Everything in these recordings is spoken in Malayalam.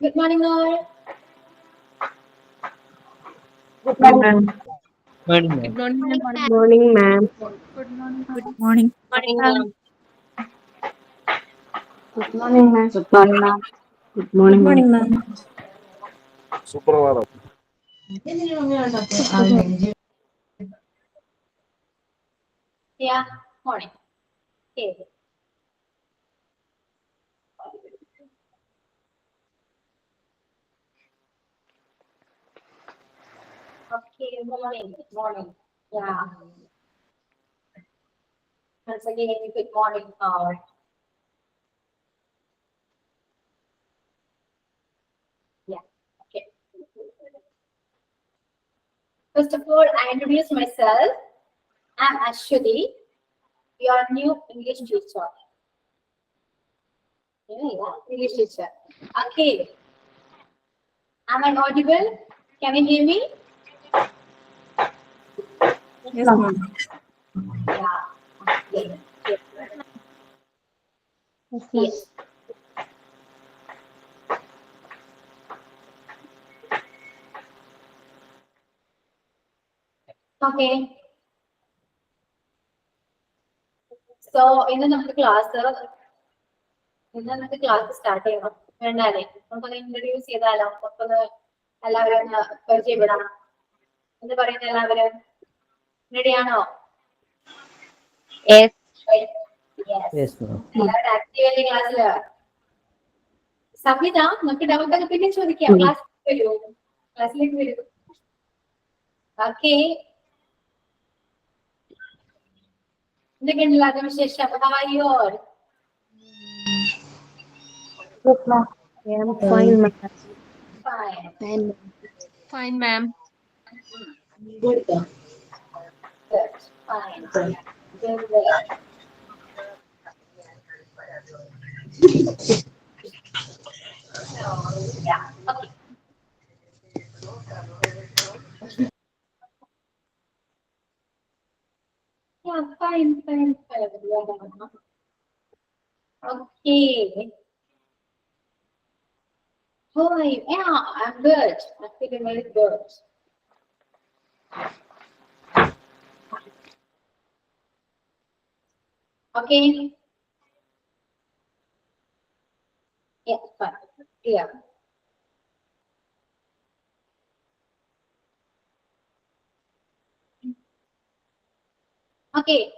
Good morning, all. Good Morning, morning. ma'am. Morning, Good ma'am. morning, Morning, ma'am. ma'am. Morning, ma'am. Good morning, Good ma'am. morning. Morning, Ma'am. ma'am. Good morning, ma'am. Good morning, ma'am. Good Good morning, ma'am. morning, ma'am. സുപ്രഭാതം. Yeah, morning. Okay. Okay, morning. Morning. Yeah. Once again, good morning, all. Yeah. Okay. First of all, I introduce myself. I'm Ashwati, your new English teacher. Yeah, English teacher. Okay. Am I audible? Can you hear me? Yes, ma'am. Yeah. Okay. Yes, ma'am. Yes. Okay. So, ഇന്ന് നമുക്ക് ക്ലാസ് സ്റ്റാർട്ട് ചെയ്യണം വേണ്ടാലേ നമുക്കൊന്ന് ഇൻട്രൊഡ്യൂസ് ചെയ്താലോ നമുക്കൊന്ന് എല്ലാവരും ഒന്ന് പരിചയപ്പെടാം എന്ത് പറയുന്നത് എല്ലാവരും റെഡിയാണോ? Yes. Yes, ma'am. എല്ലാവരും ആക്റ്റീവ് അല്ലേ ക്ലാസ്സില്? സംഹിത നമുക്ക് ഡൗട്ട് ഒക്കെ പിന്നെ ചോദിക്കാം. ക്ലാസ്സിലേക്ക് വരൂ. ഓക്കെ. എന്തൊക്കെയുണ്ട് എല്ലാവരും വിശേഷം? How are you all? Yes, ma'am. I am fine, ma'am. Fine. Fine. Fine, ma'am. Good. Good. Fine. Good. Good. So, yeah. Okay. Yeah, fine, fine, fine. Okay. Oh, yeah, I'm good. I'm feeling very good. Okay. Yeah, fine. Yeah. Okay.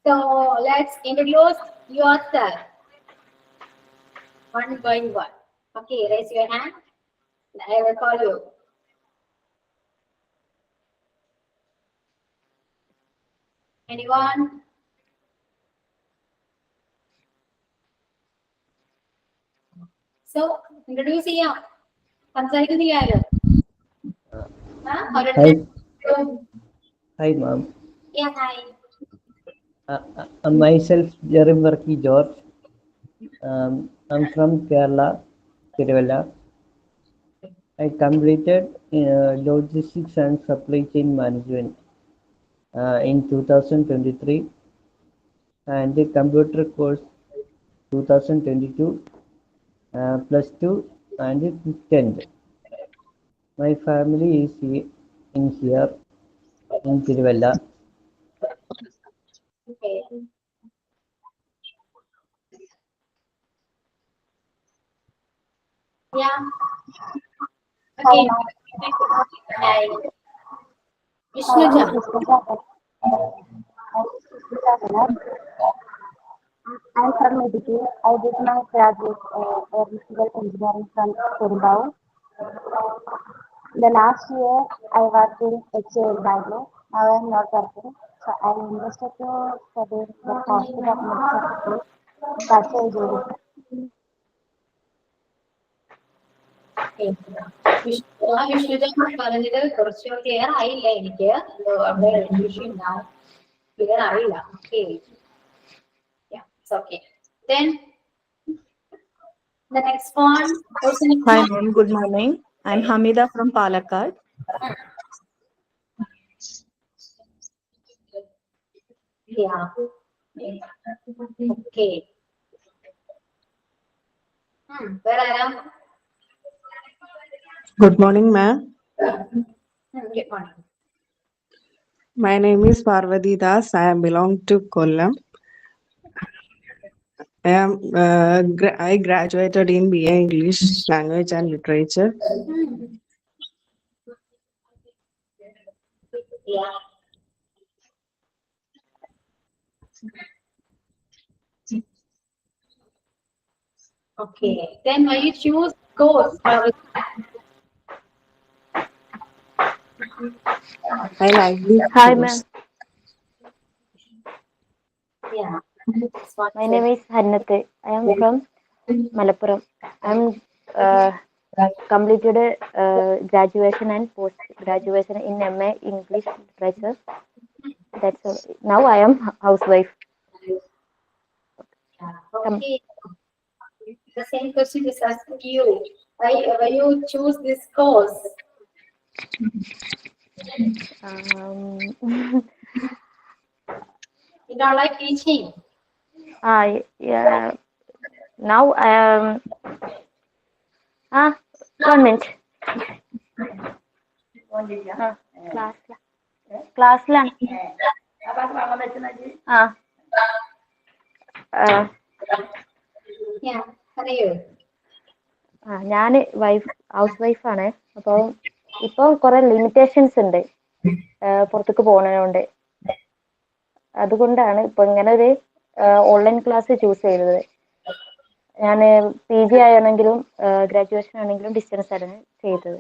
So let's introduce yourself one by one. Okay, raise your hand. I will call you. Anyone? So introduce ചെയ്യാം. സംസാരിക്കുന്നയാലോ? Hi. Hi, ma'am. Yeah, hi. Myself, Jerimvarki George. I'm from Kerala, Tiruvalla. I completed logistics and supply chain management in 2023 and the computer course 2022 plus 2 and 10th. My family is in here in Tiruvalla. Okay. Yeah. Okay. Hi. Vishnuja. I'm from Medicare. I did my graduate electrical engineering from Perubao. The last year I worked in HAL Bangalore. Now I am not working. So I am interested to study the hospital of medicine. That's why I did it. Vishnuja പറഞ്ഞത് കുറച്ച് ക്ലിയർ ആയില്ല എനിക്ക് അവിടെ കൺഫ്യൂഷൻ ഉണ്ടാവും ക്ലിയർ ആയില്ല okay okay then the next one person Hi, ma'am. Good morning. I'm Hamida from Palakkad. yeah okay വേറെ ആരാ? Good morning, ma'am. Good morning. My name is Parvati Das. I belong to Kollam. I graduated in BA English Language and Literature. Yeah. Okay. Then why you choose course? I like this Hi, course. ma'am. Yeah. My name is Hannathe. I am from Malappuram. I am completed graduation and post graduation in MA English Literature. That's all. Now I am housewife. Okay. The same question is asked to you. Why you choose this course? You don't like teaching? Yeah. Now I am. 1 minute. ക്ലാസ്സിലാണ്. ഞാൻ ഹൗസ് വൈഫാണ്. അപ്പോൾ ഇപ്പോൾ കുറെ ലിമിറ്റേഷൻസ് ഉണ്ട് പുറത്തേക്ക് പോകുന്നതുകൊണ്ട്. അതുകൊണ്ടാണ് ഇപ്പൊ ഇങ്ങനെ ഒരു ഓൺലൈൻ ക്ലാസ് ചൂസ് ചെയ്തത്. ഞാൻ PG ആണെങ്കിലും ഗ്രാജുവേഷൻ ആണെങ്കിലും ഡിസ്റ്റൻസ് ആണ് ചെയ്തത്.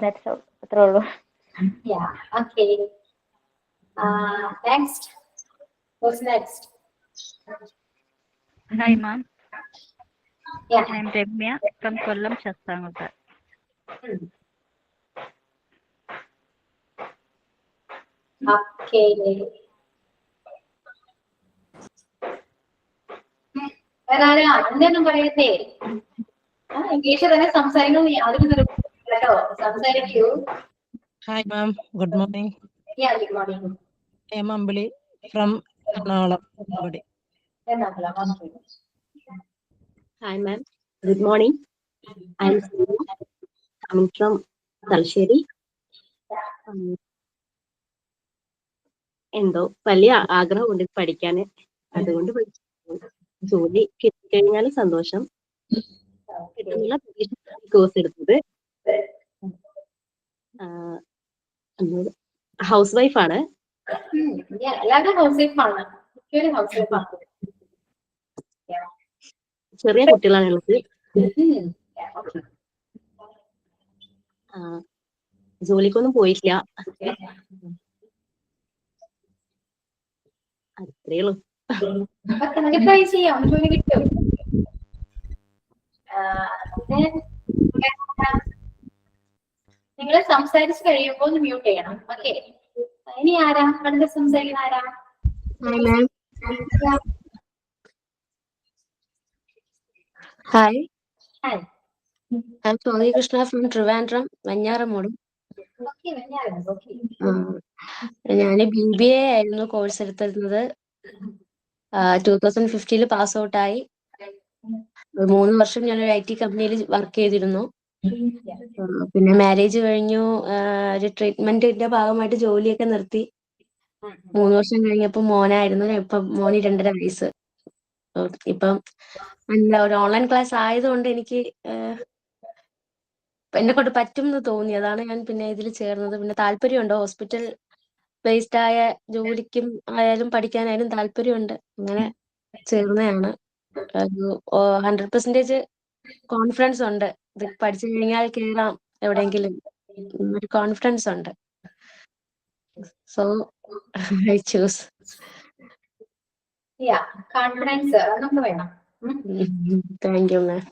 That's all. അത്രേ ഉള്ളൂ. Yeah. Okay. Next. What's next? Hi, ma'am. Yeah. I am Ramya from Kollam, Shastangutta. Okay. വേറെ എന്തൊന്നും പറയട്ടെ? ഇംഗ്ലീഷ് തന്നെ സംസാരിക്കണം. യാതൊരു കേട്ടോ, സംസാരിക്കൂ. Hi, ma'am. Good morning. Yeah, good morning. I am Ambali from Ernakulam. Hi, ma'am. Good morning. I am coming from Talsheri. എന്തോ വലിയ ആഗ്രഹമുണ്ട് പഠിക്കാൻ. അതുകൊണ്ട് ജോലി കിട്ടിക്കഴിഞ്ഞാൽ സന്തോഷം. കോഴ്സ് എടുത്തത്. ഹൗസ് വൈഫാണ്. എല്ലാവരും ഹൗസ് വൈഫാണ്. ചെറിയ കുട്ടികളാണുള്ളത്. ജോലിക്കൊന്നും പോയിട്ടില്ല. അത്രേ ഉള്ളൂ. ട്രൈ ചെയ്യാം, ജോലി കിട്ടും. നിങ്ങൾ സംസാരിച്ച് കഴിയുമ്പോൾ ഒന്ന് മ്യൂട്ട് ചെയ്യണം. ഓക്കെ. ഇനി ആരാ അടുത്ത സംസാരിക്കുന്ന ആരാ? Hi. Hi. I'm Swami Krishna from Trivandrum, Vanyaramod. Okay, Vanyaram. Okay. ഞാൻ BBA ആയിരുന്നു കോഴ്സ് എടുത്തിരുന്നത്. 2015 പാസ് ഔട്ട് ആയി. 3 വർഷം ഞാനൊരു IT കമ്പനിയിൽ വർക്ക് ചെയ്തിരുന്നു. പിന്നെ മാരേജ് കഴിഞ്ഞു. ഒരു ട്രീറ്റ്മെന്റിന്റെ ഭാഗമായിട്ട് ജോലിയൊക്കെ നിർത്തി. 3 വർഷം കഴിഞ്ഞപ്പോൾ മോനായിരുന്നു. ഇപ്പം മോന് 2.5 വയസ്സ്. ഇപ്പം എന്താ ഒരു ഓൺലൈൻ ക്ലാസ് ആയതുകൊണ്ട് എനിക്ക് എന്നെ കൊണ്ട് പറ്റും എന്ന് തോന്നി. അതാണ് ഞാൻ പിന്നെ ഇതിൽ ചേർന്നത്. പിന്നെ താല്പര്യമുണ്ട്. ഹോസ്പിറ്റൽ ബേസ്ഡ് ആയ ജോലിക്കും ആയാലും പഠിക്കാനായാലും താല്പര്യമുണ്ട്. അങ്ങനെ ചേർന്നതാണ്. 100% കോൺഫിഡൻസ് ഉണ്ട്. ഇത് പഠിച്ചു കഴിഞ്ഞാൽ കയറാം എവിടെയെങ്കിലും. ഒരു കോൺഫിഡൻസ് ഉണ്ട്. So I choose. കോൺഫിഡൻസ് നമുക്ക് വേണം. Thank you ma'am.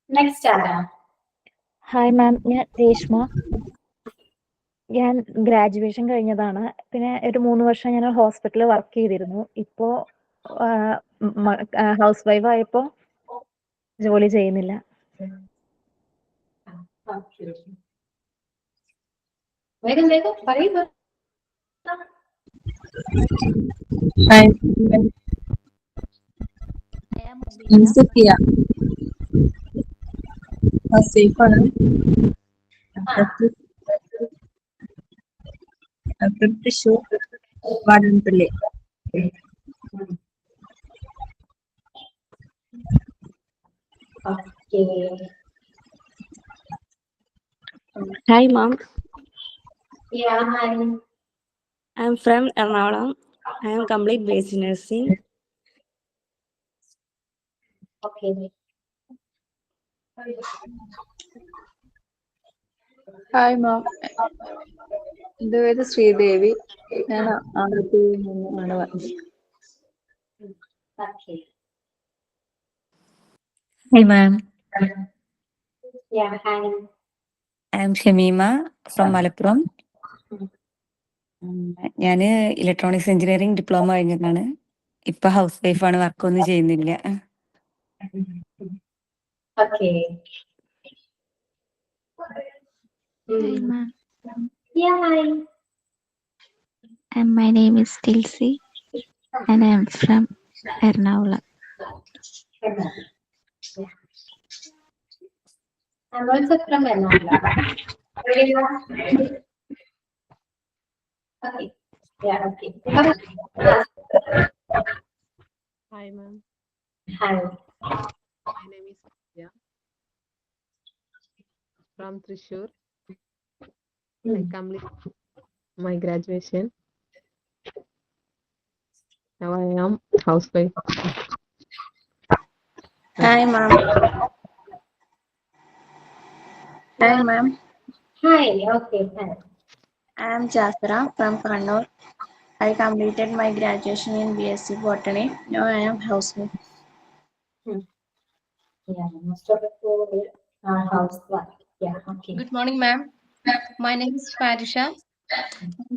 നെക്സ്റ്റ് ആരാ? ഹായ് മാം, ഞാൻ രേഷ്മ. ഞാൻ ഗ്രാജുവേഷൻ കഴിഞ്ഞതാണ്. പിന്നെ ഒരു 3 വർഷം ഞാൻ ഹോസ്പിറ്റലിൽ വർക്ക് ചെയ്തിരുന്നു. ഇപ്പോ ഹൗസ് വൈഫ് ആയപ്പോ ജോലി ചെയ്യുന്നില്ല. വേഗം വേഗം പറയുക. Hi, I am I'm Mubina. Sophia. Safe ആണ്. From Thrissur, Vadanappally. Okay. Hi, mom. Yeah, hi. I'm from Ernakulam. I am complete basic nursing. Okay. Hi ma'am, എൻ്റെ പേര് ശ്രീദേവി. ഞാൻ ആലപ്പുഴയിൽ നിന്നാണ് വരുന്നത്. Okay. Hey ma'am, Yeah, hi. I'm Shamima from Malappuram. ഞാൻ ഇലക്ട്രോണിക്സ് എഞ്ചിനീയറിംഗ് ഡിപ്ലോമ കഴിഞ്ഞതാണ്. ഇപ്പൊ ഹൗസ് വൈഫാണ്, വർക്കൊന്നും ചെയ്യുന്നില്ല. Okay. Hi, ma'am. Yeah, hi. And my name is Tilsi, and I am from Ernakulam. I'm also from Ernakulam. Where you are? Okay. Yeah, okay. Hi ma'am, Hi. my name is Sophia from Thrissur. I complete my graduation. Now I am housewife. Hi, ma'am. Hi, ma'am. Hi. Okay. Hi. I am Jasra from Kannur. I completed my graduation in BSc Botany. Now I am housewife. Yeah, most of the people are housewife. Yeah. Okay. Good morning, ma'am. My name is Parisha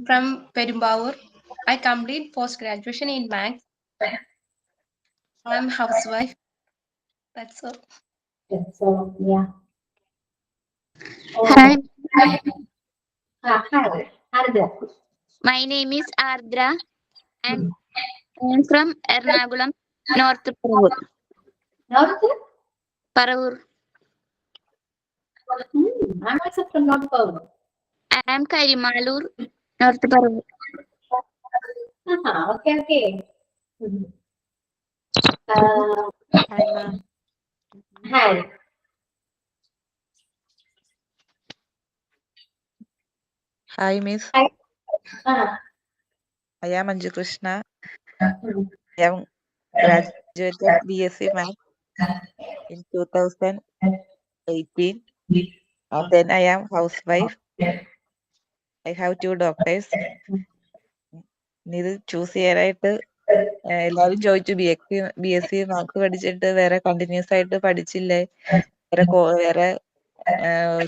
from Perumbavoor. I complete post-graduation in Maths. I'm housewife. That's all. So yeah. Hi. Hi. Ardha. My name is Ardra and I am from Ernakulam, North Paravur. North? Paravur. I'm also from North Paravur. I am Karimalur, North Paravur. Okay, okay. Hi, ma'am. Hi. Hi, Miss. Hi. I am Anju Krishna. I am graduated BSc Math in 2018. And then I am housewife. I have 2 doctors. ഇത് ചൂസ് ചെയ്യാനായിട്ട് എല്ലാവരും ചോദിച്ചു ബി എസ് സി മാത്സ് പഠിച്ചിട്ട് വേറെ കണ്ടിന്യൂസ് ആയിട്ട് പഠിച്ചില്ലേ, വേറെ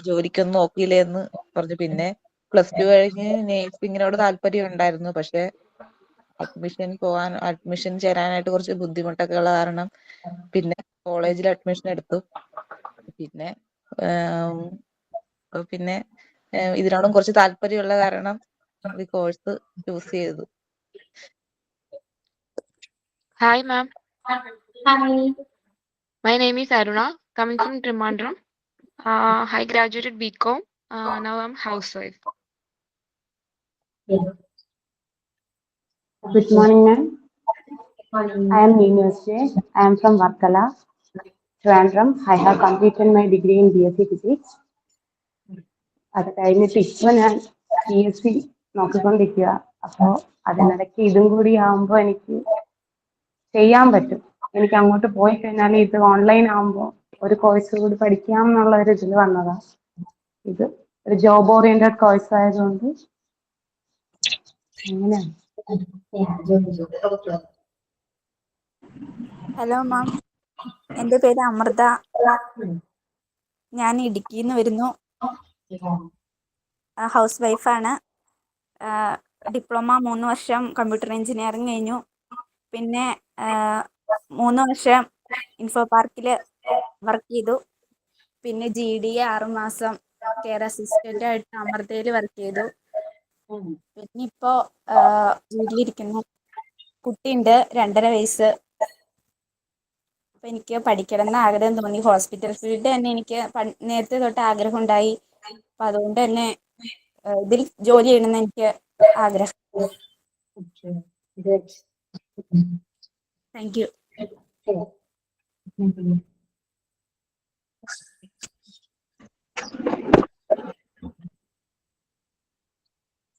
ജോലിക്കൊന്നും നോക്കിയില്ലേ എന്ന് പറഞ്ഞു. പിന്നെ +2 കഴിഞ്ഞ് നേഴ്സിങ്ങിനോട് താല്പര്യം ഉണ്ടായിരുന്നു. പക്ഷെ അഡ്മിഷൻ ചേരാനായിട്ട് കുറച്ച് ബുദ്ധിമുട്ടൊക്കെ ഉള്ള കാരണം പിന്നെ കോളേജിൽ അഡ്മിഷൻ എടുത്തു. പിന്നെ പിന്നെ ഇതിനോടും കുറച്ച് താല്പര്യമുള്ള കാരണം ഈ കോഴ്സ് ചൂസ് ചെയ്തു. Hi, ma'am. Hi. My name is Aruna, coming from Trivandrum. I graduated BCom. Now I'm housewife. Yeah. Good morning, ma'am. Morning. I am Neenu S.J. I am from Varkala, Trivandrum. I have completed my degree in BSc Physics. അത് കഴിഞ്ഞിട്ട് ഇപ്പൊ ഞാൻ PSc നോക്കിക്കൊണ്ടിരിക്കുക. അപ്പോൾ അതിനിടയ്ക്ക് ഇതും കൂടി ആവുമ്പോൾ എനിക്ക് ചെയ്യാൻ പറ്റും. എനിക്ക് അങ്ങോട്ട് പോയി കഴിഞ്ഞാൽ ഇത് ഓൺലൈൻ ആവുമ്പോൾ ഒരു കോഴ്സ് കൂടി പഠിക്കാം എന്നുള്ള ഒരു ഇതിൽ വന്നതാ. ഇത് ഒരു ജോബ് ഓറിയന്റഡ് കോഴ്സ് ആയതുകൊണ്ട് അങ്ങനെയാണ്. ഹലോ മാം, എൻ്റെ പേര് അമൃത. ഞാൻ ഇടുക്കിയിൽ നിന്ന് വരുന്നു. ഹൗസ് വൈഫാണ്. ഡിപ്ലോമ 3 വർഷം കമ്പ്യൂട്ടർ എഞ്ചിനീയറിംഗ് കഴിഞ്ഞു. പിന്നെ 3 വർഷം ഇൻഫോ പാർക്കിൽ വർക്ക് ചെയ്തു. പിന്നെ GD 6 മാസം കെയർ അസിസ്റ്റൻ്റ് ആയിട്ട് അമൃതയിൽ വർക്ക് ചെയ്തു. പിന്നെ ഇപ്പോ വീട്ടിലിരിക്കുന്നു. കുട്ടിയുണ്ട് 2.5 വയസ്സ്. അപ്പൊ എനിക്ക് പഠിക്കണം എന്ന് ആഗ്രഹം തോന്നി. ഹോസ്പിറ്റൽ ഫീൽഡ് തന്നെ എനിക്ക് നേരത്തെ തൊട്ട് ആഗ്രഹം ഉണ്ടായി. അപ്പൊ അതുകൊണ്ട് തന്നെ ഇതിൽ ജോലി ചെയ്യണമെന്ന് എനിക്ക് ആഗ്രഹം. Thank you.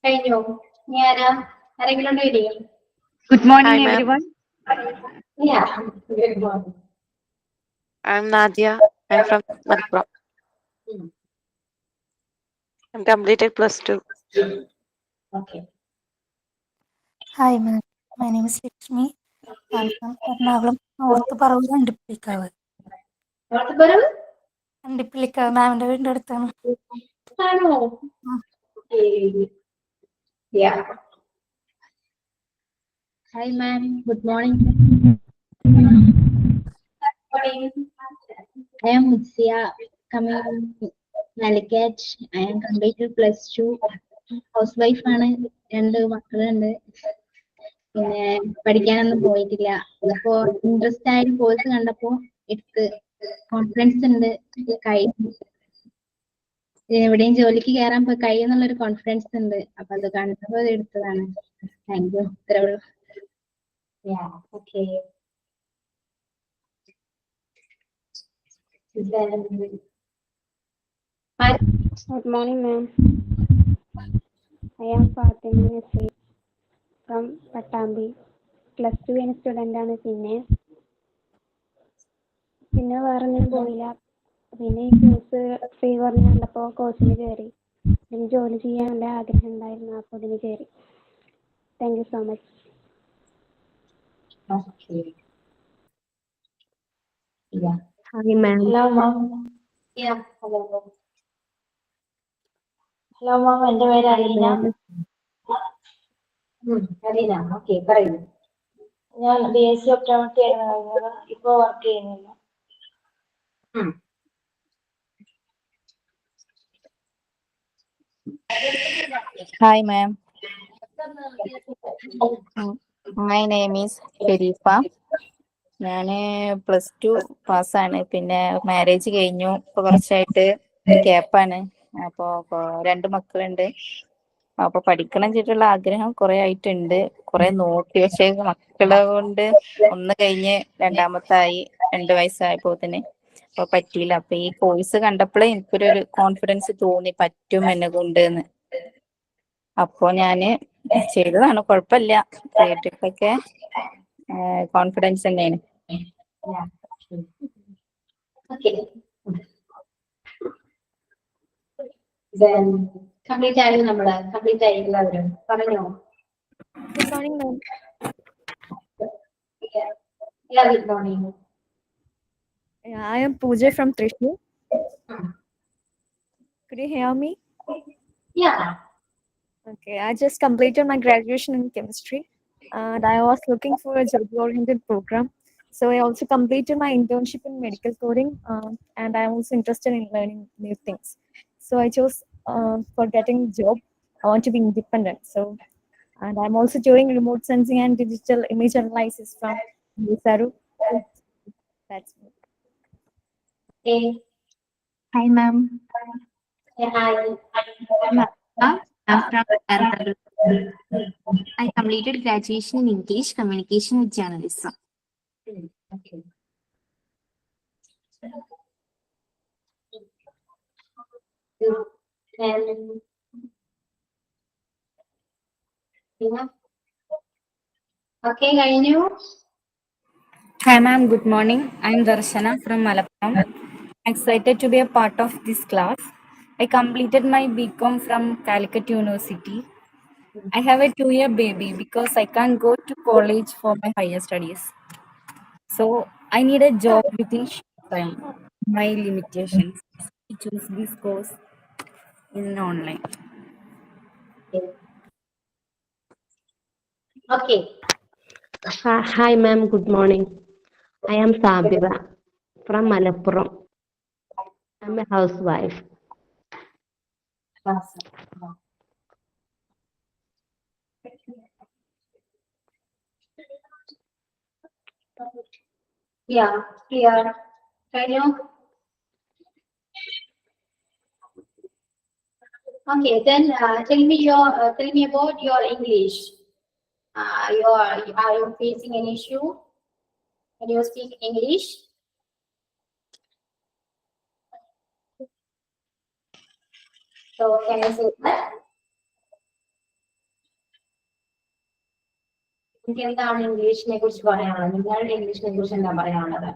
കഴിഞ്ഞോ? ഇനി ആരാ? ആരെങ്കിലും ഉണ്ടോ ഇനി? Good Hi, morning, ma'am. everyone. Yeah. Good morning. I'm Nadia. I'm from Malappuram. I'm completed +2. Okay. Hi, ma'am. My name is Lakshmi. I'm from Ernakulam, North Parvur, Andipilikavu. North Parvur? Andipilikavu, മാമിന്റെ വീടിന്റെ അടുത്താണ്. ആണോ? Yeah. Hi, ma'am. Good morning. I am Mutsia, coming from Calicut. I am completed +2. Housewife ആണ്. 2 മക്കളുണ്ട്. പിന്നെ പഠിക്കാനൊന്നും പോയിട്ടില്ല. അപ്പോ ഇൻട്രസ്റ്റ് ആയ കോഴ്സ് കണ്ടപ്പോ എടുത്ത് കോൺഫിഡൻസ് ഉണ്ട്. എവിടെയും ജോലിക്ക് കയറാൻ കഴിയുന്നുള്ളൊരു കോൺഫിഡൻസ് ഉണ്ട്. അപ്പൊ അത് കണ്ടപ്പോ എടുത്തതാണ്. Thank you. ഇത്രേ ഉള്ളൂ. Yeah. Okay. Then, Good morning, ma'am. I am Fatima Nasir from Pattambi. +2 student ആണ്. പിന്നെ വേറൊന്നും പോയില്ല. പിന്നെ ഈ കോഴ്സ് ഫ്രീ പറഞ്ഞ് കണ്ടപ്പോൾ കോഴ്സിന് കയറി. ഇതിന് ജോലി ചെയ്യാൻ നല്ല ആഗ്രഹം ഉണ്ടായിരുന്നു. അപ്പോൾ ഇതിന് കയറി. Thank you so much. okay. Yeah. Hi, ma'am. Hello, ma'am. Yeah. Hello. Hello, ma'am. എൻ്റെ പേര് Hi, Aleena. ma'am. Aleena. Okay, പറയൂ. ഞാൻ BSc ഒപ്റ്റോമെട്രി ആയിരുന്നു കഴിഞ്ഞത്. ഇപ്പൊ വർക്ക് ചെയ്യുന്നില്ല. Hi, ma'am. My name is Sharifa. ഞാൻ +2 പാസ്സാണ്. പിന്നെ മാരേജ് കഴിഞ്ഞു. ഇപ്പൊ കുറച്ചായിട്ട് ഗ്യാപ്പാണ്. അപ്പോൾ 2 മക്കളുണ്ട്. അപ്പൊ പഠിക്കണം ചെയ്തിട്ടുള്ള ആഗ്രഹം കുറെ ആയിട്ടുണ്ട്. കുറെ നോക്കി, പക്ഷേ മക്കളെ കൊണ്ട് ഒന്ന് കഴിഞ്ഞ് രണ്ടാമത്തായി 2 വയസ്സായപ്പോ തന്നെ അപ്പൊ പറ്റിയില്ല. അപ്പൊ ഈ കോഴ്സ് കണ്ടപ്പോഴേ എനിക്കൊരു കോൺഫിഡൻസ് തോന്നി, പറ്റും എന്നെ കൊണ്ട് എന്ന്. അപ്പോ ഞാന് ചെയ്തതാണ്. കുഴപ്പമില്ല. കേട്ടിട്ടൊക്കെ കോൺഫിഡൻസ് തന്നെയാണ്. കംപ്ലീറ്റ് ആയി. നമ്മള് കംപ്ലീറ്റ് ആയി എല്ലാവരും. പറഞ്ഞോ. Good morning, ma'am. Yeah, good morning. Yeah, I am Pooja from Trishul. Could you hear me? Yeah. Okay, I just completed my graduation in chemistry, and I was looking for a job-oriented program. So I also completed my internship in medical coding, and I'm also interested in learning new things. So I chose for getting a job. I want to be independent. And I'm also doing remote sensing and digital image analysis from Saru. That's it. Okay. Hi, ma'am. Yeah, hi. I'm from Ernakulam. I completed graduation in English Communication with Journalism. Okay. Okay, കഴിഞ്ഞു. Hi, ma'am. Good morning. I'm Darshana from Malappuram. Excited to be a part of this class. I completed my BCom from Calicut University. I have a 2-year baby because I can't go to college for my higher studies. So I need a job within short time. My limitations. I choose this course in online. Okay. Hi, ma'am. Good morning. I am Sabira from Malappuram. I'm a housewife. Yeah, clear. Can you? Okay, then tell me about your English. Are you facing an issue when you speak English? So can I say that? നിങ്ങൾക്ക് എന്താണ് ഇംഗ്ലീഷിനെ കുറിച്ച് പറയാനുള്ളത്? നിങ്ങളുടെ ഇംഗ്ലീഷിനെ കുറിച്ച് എന്താ പറയാനുള്ളത്?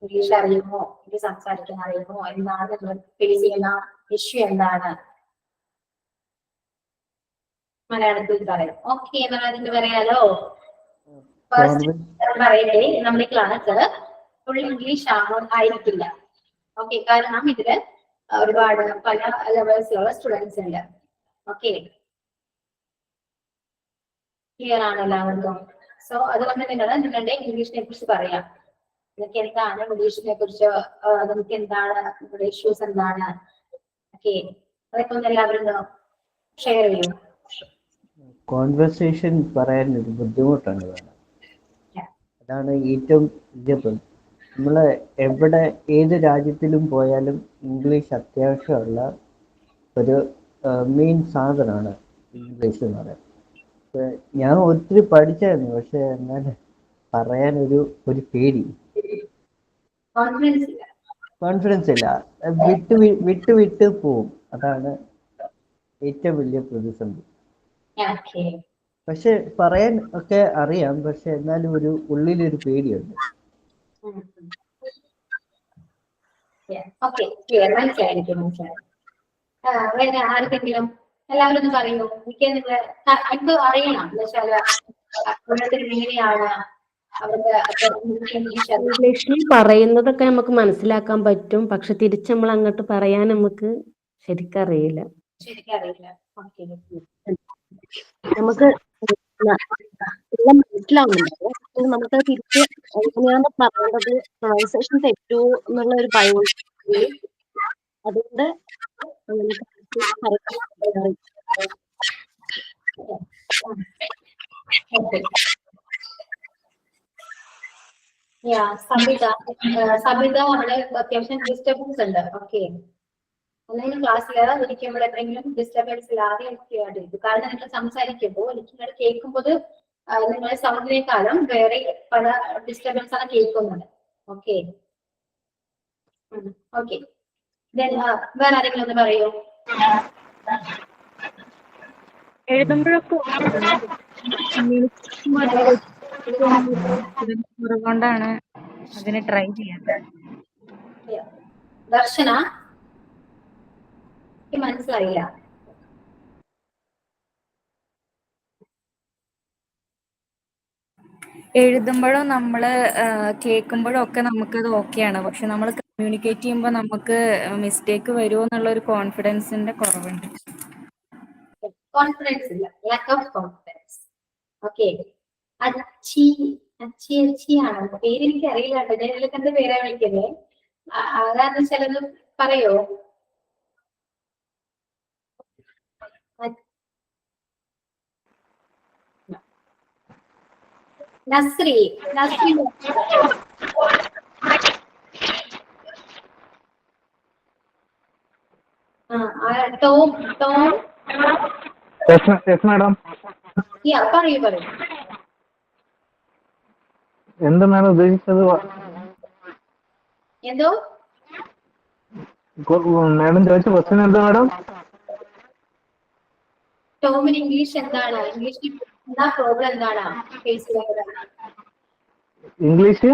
ഇംഗ്ലീഷ് അറിയുമോ? ഇംഗ്ലീഷ് സംസാരിക്കാൻ അറിയുമോ? എന്താണ് നിങ്ങൾ ഫേസ് ചെയ്യുന്ന ഇഷ്യൂ എന്താണ്? മലയാളത്തിൽ പറയാം. ഓക്കെ, മലയാളത്തിൽ പറയാലോ. ഫസ്റ്റ് പറയട്ടെ, നമ്മുടെ ക്ലാസ് ഫുൾ ഇംഗ്ലീഷ് ആയിരിക്കില്ല. ഓക്കെ, കാരണം ഇതില് ഒരുപാട് പല ലെവൽസിലുള്ള സ്റ്റുഡൻസ് ഉണ്ട്. ഓക്കെ, ക്ലിയർ ആണ് എല്ലാവർക്കും? സോ അതുകൊണ്ട് നിങ്ങളുടെ ഇംഗ്ലീഷിനെ കുറിച്ച് പറയാം. നിങ്ങൾക്ക് എന്താണ് ഇംഗ്ലീഷിനെ കുറിച്ച്, നമുക്ക് എന്താണ് നിങ്ങളുടെ ഇഷ്യൂസ് എന്താണ്? ഓക്കെ, അതൊക്കെ ഒന്ന് എല്ലാവരും ഷെയർ ചെയ്യും. കോൺവെർസേഷൻ പറയാൻ ഒരു ബുദ്ധിമുട്ടുണ്ട് വേണം. അതാണ് ഏറ്റവും വലിയ നമ്മൾ എവിടെ ഏത് രാജ്യത്തിലും പോയാലും ഇംഗ്ലീഷ് അത്യാവശ്യമുള്ള ഒരു മെയിൻ സാധനമാണ് ഇംഗ്ലീഷ് എന്ന് പറയുന്നത്. ഞാൻ ഒത്തിരി പഠിച്ചായിരുന്നു, പക്ഷെ എന്നാൽ പറയാനൊരു പേടി, കോൺഫിഡൻസ് ഇല്ല, വിട്ട് പോവും. അതാണ് ഏറ്റവും വലിയ പ്രതിസന്ധി. പക്ഷെ പറയാൻ ഒക്കെ അറിയാം, പക്ഷെ എന്നാലും ഉള്ളിലൊരു പേടിയുണ്ട്. ആർക്കെങ്കിലും എല്ലാവരും ഒന്ന് പറയൂ. എനിക്ക് അറിയണം എന്ന് വെച്ചാല് ഓരോരുത്തരും എങ്ങനെയാണ് ഇംഗ്ലീഷിൽ പറയുന്നതൊക്കെ നമുക്ക് മനസ്സിലാക്കാൻ പറ്റും, പക്ഷെ തിരിച്ച് നമ്മൾ അങ്ങോട്ട് പറയാൻ നമുക്ക് ശരിക്കറിയില്ല. നമുക്ക് എല്ലാം മനസ്സിലാവുന്നുണ്ട്. നമുക്ക് തിരിച്ച് എങ്ങനെയാണ് പറയേണ്ടത്, പ്രൊണൗൺസിയേഷൻ തെറ്റോ എന്നുള്ള ഒരു ഭയം. അതുകൊണ്ട് സബിത അവിടെ അത്യാവശ്യം ഡിസ്റ്റർബൻസ് ഉണ്ട്. ഓക്കെ, അല്ലെങ്കിൽ ക്ലാസ്സിൽ ഇരിക്കുമ്പോൾ എന്തെങ്കിലും ഡിസ്റ്റർബൻസ് ഇല്ലാതെ കേട്ടു. കാരണം നിങ്ങൾ സംസാരിക്കുമ്പോൾ എനിക്ക് ഇങ്ങനെ കേൾക്കുമ്പോൾ നിങ്ങളുടെ സൗണ്ടിനേക്കാളും വേറെ പല ഡിസ്റ്റർബൻസ് ആണ് കേൾക്കുന്നത്. ഓക്കെ ഓക്കെ, വേറെ ആരെങ്കിലും ഒന്ന് പറയൂ. എഴുതുമ്പോഴൊക്കെ കൊണ്ടാണ് അതിനെ ട്രൈ ചെയ്യാറ്. ദർശന, മനസ്സിലായില്ല. എഴുതുമ്പോഴും നമ്മള് കേൾക്കുമ്പോഴും ഒക്കെ നമുക്കത് ഓക്കെയാണ്, പക്ഷെ നമ്മൾ കമ്മ്യൂണിക്കേറ്റ് ചെയ്യുമ്പോൾ നമുക്ക് മിസ്റ്റേക്ക് വരുമോ എന്നുള്ള ഒരു കോൺഫിഡൻസിന്റെ കുറവുണ്ട്. കോൺഫിഡൻസ് ഇല്ല, ലാക്ക് ഓഫ് കോൺഫിഡൻസ്. ഓക്കെ, അച്ചിയാണ് പേര് എനിക്ക് അറിയില്ല കേട്ടോ. ഞാൻ ഇതിലൊക്കെ എന്ത് പേരാ വിളിക്കുന്നത്? അതാന്ന് വെച്ചാൽ പറയോ? നസ്രി, ടോം. മാഡം, പറയൂ. എന്താ മാഡം ഉദ്ദേശിച്ചത്? എന്തോ മാഡം ചോദിച്ച ക്വസ്റ്റ്യൻ എന്താ മാഡം? ടോമിന് ഇംഗ്ലീഷ് എന്താണ്? ഇംഗ്ലീഷിൽ എന്താ പ്രോബ്ലം എന്താണ് ഫേസ് ചെയ്യുന്നത്? ഇംഗ്ലീഷ്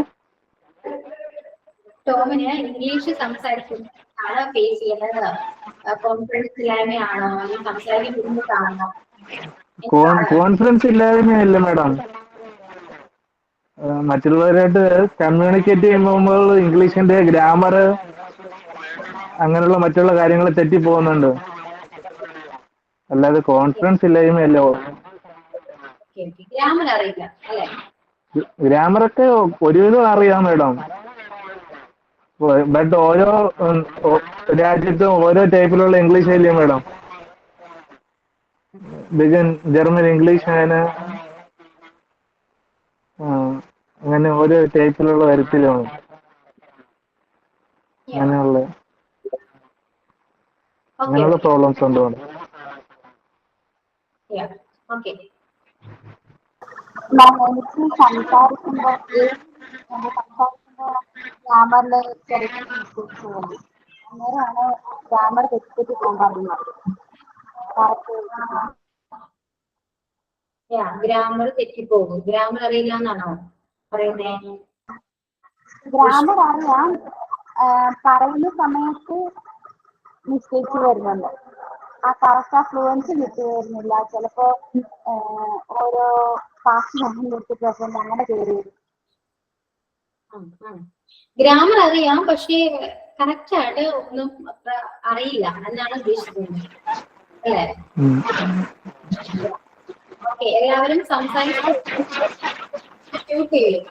ടോമിന് ഇംഗ്ലീഷ് സംസാരിക്കുന്നതാണ് ഫേസ് ചെയ്യുന്നത്. കോൺഫിഡൻസ് ഇല്ലായ്മയാണോ, സംസാരിക്കാൻ ബുദ്ധിമുട്ടാണോ? കോൺഫിഡൻസ് ഇല്ലായ്മയല്ല മാഡം, മറ്റുള്ളവരായിട്ട് കമ്മ്യൂണിക്കേറ്റ് ചെയ്യുമ്പോൾ ഇംഗ്ലീഷിന്റെ ഗ്രാമർ അങ്ങനെയുള്ള മറ്റുള്ള കാര്യങ്ങൾ തെറ്റി പോകുന്നുണ്ട്, അല്ലാതെ കോൺഫിഡൻസ് ഇല്ലായ്മയല്ലോ. ഗ്രാമർ അറിയില്ല അല്ലേ? ഗ്രാമറൊക്കെ ഒരുവിധം അറിയാം മാഡം, ബട്ട് ഓരോ രാജ്യത്തും ഓരോ ടൈപ്പിലുള്ള ഇംഗ്ലീഷ് അല്ലേ മാഡം. ജർമ്മൻ ഇംഗ്ലീഷ്, അങ്ങനെ അങ്ങനെ ഓരോ ടൈപ്പിലുള്ള വരത്തിലാണ് അങ്ങനെയുള്ള പ്രോബ്ലംസ് ഉണ്ട് മേഡം. ഓക്കെ. എനിക്ക് സംസാരിക്കുമ്പോൾ ഗ്രാമറിലെ ചെറിയ മിസ്റ്റേക്സ് ഉണ്ട്. അന്നേരമാണ് ഗ്രാമർ തെറ്റിട്ട് പോകാൻ പാടില്ല. ഗ്രാമർ തെറ്റിപ്പോകും. ഗ്രാമർ അറിയില്ല എന്നാണോ പറയുന്നേ? ഗ്രാമർ അറിയാം, പറയുന്ന സമയത്ത് മിസ്റ്റേക്സ് വരുന്നുണ്ട്. ആ കറക്റ്റ് ആ ഫ്ലുവൻസി കിട്ടി വരുന്നില്ല. ചിലപ്പോ ഓരോ ഫാസ്റ്റ് എടുത്തിട്ട് അങ്ങനെ കയറി വരും. ഗ്രാമർ അറിയാം, പക്ഷേ കറക്റ്റ് ആയിട്ട് ഒന്നും അത്ര അറിയില്ല എന്നാണ് ഉദ്ദേശിക്കുന്നത് അല്ലേ? ഓക്കെ, എല്ലാവരും സംസാരിച്ച് മ്യൂട്ട് ചെയ്യും.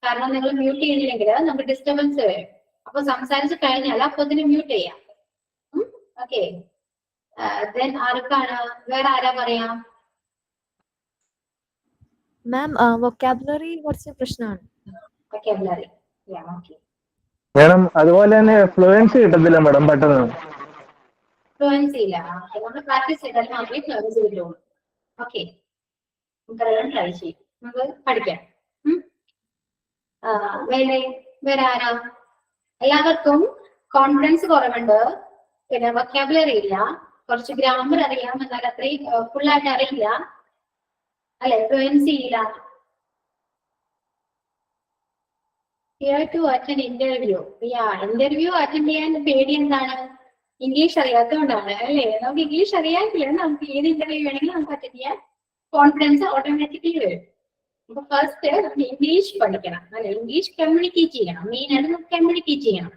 കാരണം നിങ്ങൾ മ്യൂട്ട് ചെയ്തില്ലെങ്കിൽ നമുക്ക് ഡിസ്റ്റർബൻസ് വരും. അപ്പൊ സംസാരിച്ച് കഴിഞ്ഞാൽ അപ്പൊ അതിന് മ്യൂട്ട് ചെയ്യാം. ഓക്കെ, ദെൻ ആർക്കാണ് വേറെ ആരാ പറയാം? മാം വൊക്കാബുലറി കുറച്ച് പ്രശ്നമാണ്. വൊക്കാബുലറി മേഡം അതുപോലെ തന്നെ ഫ്ലുവൻസി കിട്ടത്തില്ല മേഡം പെട്ടെന്ന്. ഫ്ലുവൻസി ഇല്ല. നമ്മൾ പ്രാക്ടീസ് ചെയ്താൽ മാത്രമേ ഫ്ലുവൻസി കിട്ടുള്ളൂ. ഓക്കെ, നമുക്കെല്ലാം ട്രൈ ചെയ്യും, നമുക്ക് പഠിക്കാം. വേറെ ആരാ? എല്ലാവർക്കും കോൺഫിഡൻസ് കുറവുണ്ട്, പിന്നെ വൊക്കാബുലറി ഇല്ല, കുറച്ച് ഗ്രാമർ അറിയാം, എന്നാൽ അത്രയും ഫുള്ളായിട്ട് അറിയില്ല അല്ലെ? ഫ്ലുവൻസി ഇല്ല. Here to attend interview. Interview attend ചെയ്യാൻ പേടി എന്താണ്? ഇംഗ്ലീഷ് അറിയാത്തതുകൊണ്ടാണ് അല്ലേ? നമുക്ക് ഇംഗ്ലീഷ് അറിയാമെങ്കിൽ നമുക്ക് ഏത് ഇന്റർവ്യൂ വേണമെങ്കിലും നമുക്ക് അറ്റൻഡ് ചെയ്യാൻ കോൺഫിഡൻസ് ഓട്ടോമാറ്റിക്കലി വരും. അപ്പൊ ഫസ്റ്റ് നമുക്ക് ഇംഗ്ലീഷ് പഠിക്കണം അല്ലെ? ഇംഗ്ലീഷ് കമ്മ്യൂണിക്കേറ്റ് ചെയ്യണം. മെയിൻ ആയിട്ട് നമുക്ക് കമ്മ്യൂണിക്കേറ്റ് ചെയ്യണം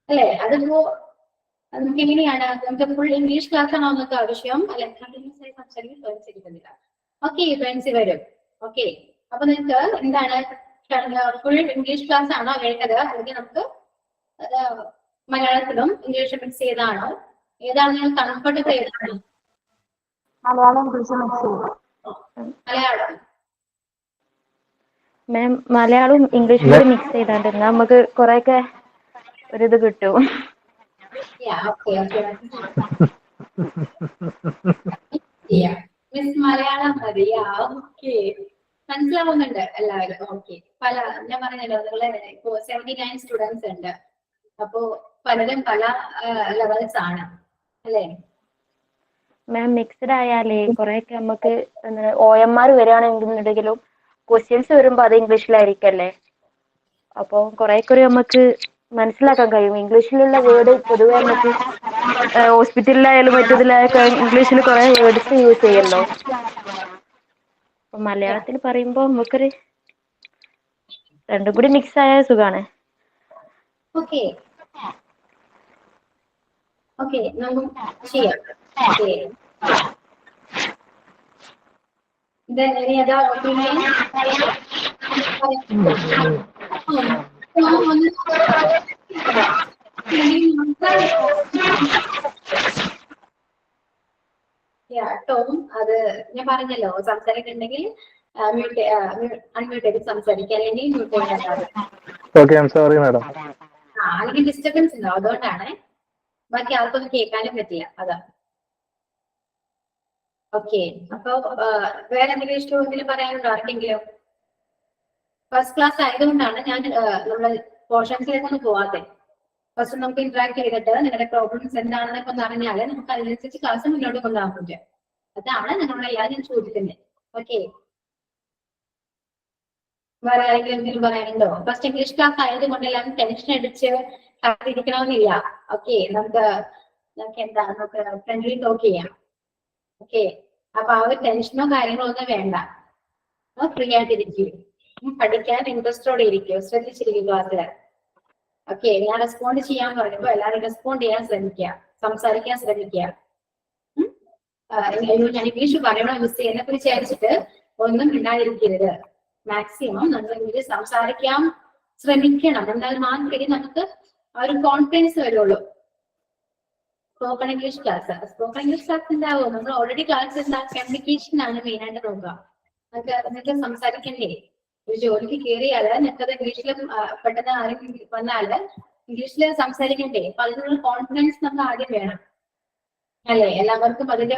അല്ലെ? അതിപ്പോ നമുക്ക് എങ്ങനെയാണ്? നമുക്ക് ഫുൾ ഇംഗ്ലീഷ് ക്ലാസ് ആണോ നമുക്ക് ആവശ്യം? അല്ലെ, കണ്ടിന്യൂസ് ആയി സംസാരിക്കാൻ ഫ്ലുവൻസി കിട്ടുന്നില്ല. ഓക്കെ, ഫ്ലുവൻസി വരും. ഓക്കെ, അപ്പൊ നിങ്ങൾക്ക് എന്താണ് ഫുൾ ഇംഗ്ലീഷ് ക്ലാസ് ആണോ വേണ്ടത്, അല്ലെങ്കിൽ നമുക്ക് മലയാളത്തിലും ഇംഗ്ലീഷും മിക്സ് ചെയ്താണോ? ഏതാണ് നിങ്ങൾ കംഫർട്ടബിൾ? ഏതാണ്? മലയാളം ഇംഗ്ലീഷ് മിക്സ് ചെയ്തു. മലയാളം മാം, മലയാളവും ഇംഗ്ലീഷും കൂടി മിക്സ് ചെയ്താണ്ട് നമുക്ക് കുറെയൊക്കെ ഒരിത് കിട്ടും. മിസ് മലയാളം മതി. ഓക്കെ, മനസ്സിലാവുന്നുണ്ട് എല്ലാവരും? ഓക്കെ, പല ഞാൻ പറഞ്ഞല്ലോ നിങ്ങളെ ഇപ്പോ 79 സ്റ്റുഡൻസ് ഉണ്ട്. അപ്പോ പലരും പല ലെവൽസ് ആണ് അല്ലേ? മാം, മിക്സ്ഡ് ആയാലേ കുറെയൊക്കെ നമുക്ക് OMR വരികയാണെന്നുണ്ടെങ്കിലും ക്വസ്റ്റ്യൻസ് വരുമ്പോൾ അത് ഇംഗ്ലീഷിലായിരിക്കല്ലേ? അപ്പോൾ കുറെയൊക്കെ നമുക്ക് മനസ്സിലാക്കാൻ കഴിയും. ഇംഗ്ലീഷിലുള്ള വേർഡ് പൊതുവെ നമുക്ക് ഹോസ്പിറ്റലിലായാലും മറ്റതിലായാലും ഇംഗ്ലീഷിൽ കുറെ വേർഡ്സ് യൂസ് ചെയ്യല്ലോ. അപ്പൊ മലയാളത്തിൽ പറയുമ്പോൾ നമുക്കൊരു രണ്ടും കൂടി മിക്സ് ആയ സുഖാണ്. ഓക്കെ ഓക്കെ, നമുക്ക് ചെയ്യാം. Any other opinion? ടോം, അത് ഞാൻ പറഞ്ഞല്ലോ, സംസാരിക്കുന്നുണ്ടെങ്കിൽ അൺമ്യൂട്ട് ചെയ്ത് സംസാരിക്കുക, അല്ലെങ്കിൽ മ്യൂട്ട് ചെയ്യേണ്ടത്. Okay, I am sorry madam. അല്ലെങ്കിൽ ഡിസ്റ്റർബൻസ് ഉണ്ടോ? അതുകൊണ്ടാണ്. ബാക്കി ആർക്കൊന്നും കേൾക്കാനും പറ്റില്ല, അതാ. ഓക്കെ, അപ്പൊ വേറെ എന്തെങ്കിലും ഇഷ്ടമെങ്കിലും പറയാനുണ്ടോ ആർക്കെങ്കിലും? ഫസ്റ്റ് ക്ലാസ് ആയതുകൊണ്ടാണ് ഞാൻ നമ്മുടെ പോർഷൻസിലേക്കൊന്നും പോവാതെ. ഫസ്റ്റ് നമുക്ക് ഇന്ററാക്ട് ചെയ്തിട്ട് നിങ്ങളുടെ പ്രോബ്ലംസ് എന്താണെന്നൊക്കെ ഒന്ന് അറിഞ്ഞാല് നമുക്ക് അതിനനുസരിച്ച് ക്ലാസ് മുന്നോട്ട് കൊണ്ടുപോകാൻ പറ്റും. അതാണ് നിങ്ങളെല്ലാവരും ഞാൻ ചോദിക്കുന്നത്. ഓക്കെ, വേറെ ആരെങ്കിലും എന്തെങ്കിലും പറയാനുണ്ടോ? ഫസ്റ്റ് ഇംഗ്ലീഷ് ക്ലാസ് ആയതുകൊണ്ട് എല്ലാവരും ടെൻഷൻ അടിച്ച് കാത്തിരിക്കണമെന്നില്ല. ഓക്കെ, നമുക്ക് എന്താ, നമുക്ക് ഫ്രണ്ട്ലി ടോക്ക് ചെയ്യാം. ഓക്കെ, അപ്പൊ ആ ഒരു ടെൻഷനോ കാര്യങ്ങളോ ഒന്നും വേണ്ട. ഫ്രീ ആയിട്ടിരിക്കും, പഠിക്കാൻ ഇൻട്രസ്റ്റോടെ ഇരിക്കും, ശ്രദ്ധിച്ചിരിക്കും ക്ലാസ്സിൽ. ഓക്കെ, ഞാൻ റെസ്പോണ്ട് ചെയ്യാൻ പറയുമ്പോ എല്ലാവരും റെസ്പോണ്ട് ചെയ്യാൻ ശ്രമിക്കുക, സംസാരിക്കാൻ ശ്രമിക്കുക. ഞാൻ ഇംഗ്ലീഷ് പറയണോ മിസ് എന്നൊക്കെ വിചാരിച്ചിട്ട് ഒന്നും മിണ്ടാതിരിക്കരുത്. മാക്സിമം നമ്മൾ ഇംഗ്ലീഷ് സംസാരിക്കാൻ ശ്രമിക്കണം. എന്നാൽ മാത്രമേ നമുക്ക് ആ ഒരു കോൺഫിഡൻസ് വരുള്ളൂ. സ്പോക്കൺ ഇംഗ്ലീഷ് ക്ലാസ് ഉണ്ടാവും. നമ്മൾ ഓൾറെഡി ക്ലാസ് എന്താ, കമ്മ്യൂണിക്കേഷൻ ആണ് മെയിൻ ആയിട്ട് നോക്കുക. നിങ്ങൾക്ക് സംസാരിക്കണ്ടേ? ഒരു ജോലിക്ക് കയറിയാല് നിങ്ങൾക്കത് ഇംഗ്ലീഷിൽ പെട്ടെന്ന് ആരെങ്കിലും വന്നാല് ഇംഗ്ലീഷിൽ സംസാരിക്കണ്ടേ? അപ്പൊ അതിനുള്ള കോൺഫിഡൻസ് നമുക്ക് ആദ്യം വേണം അല്ലെ? എല്ലാവർക്കും അതിന്റെ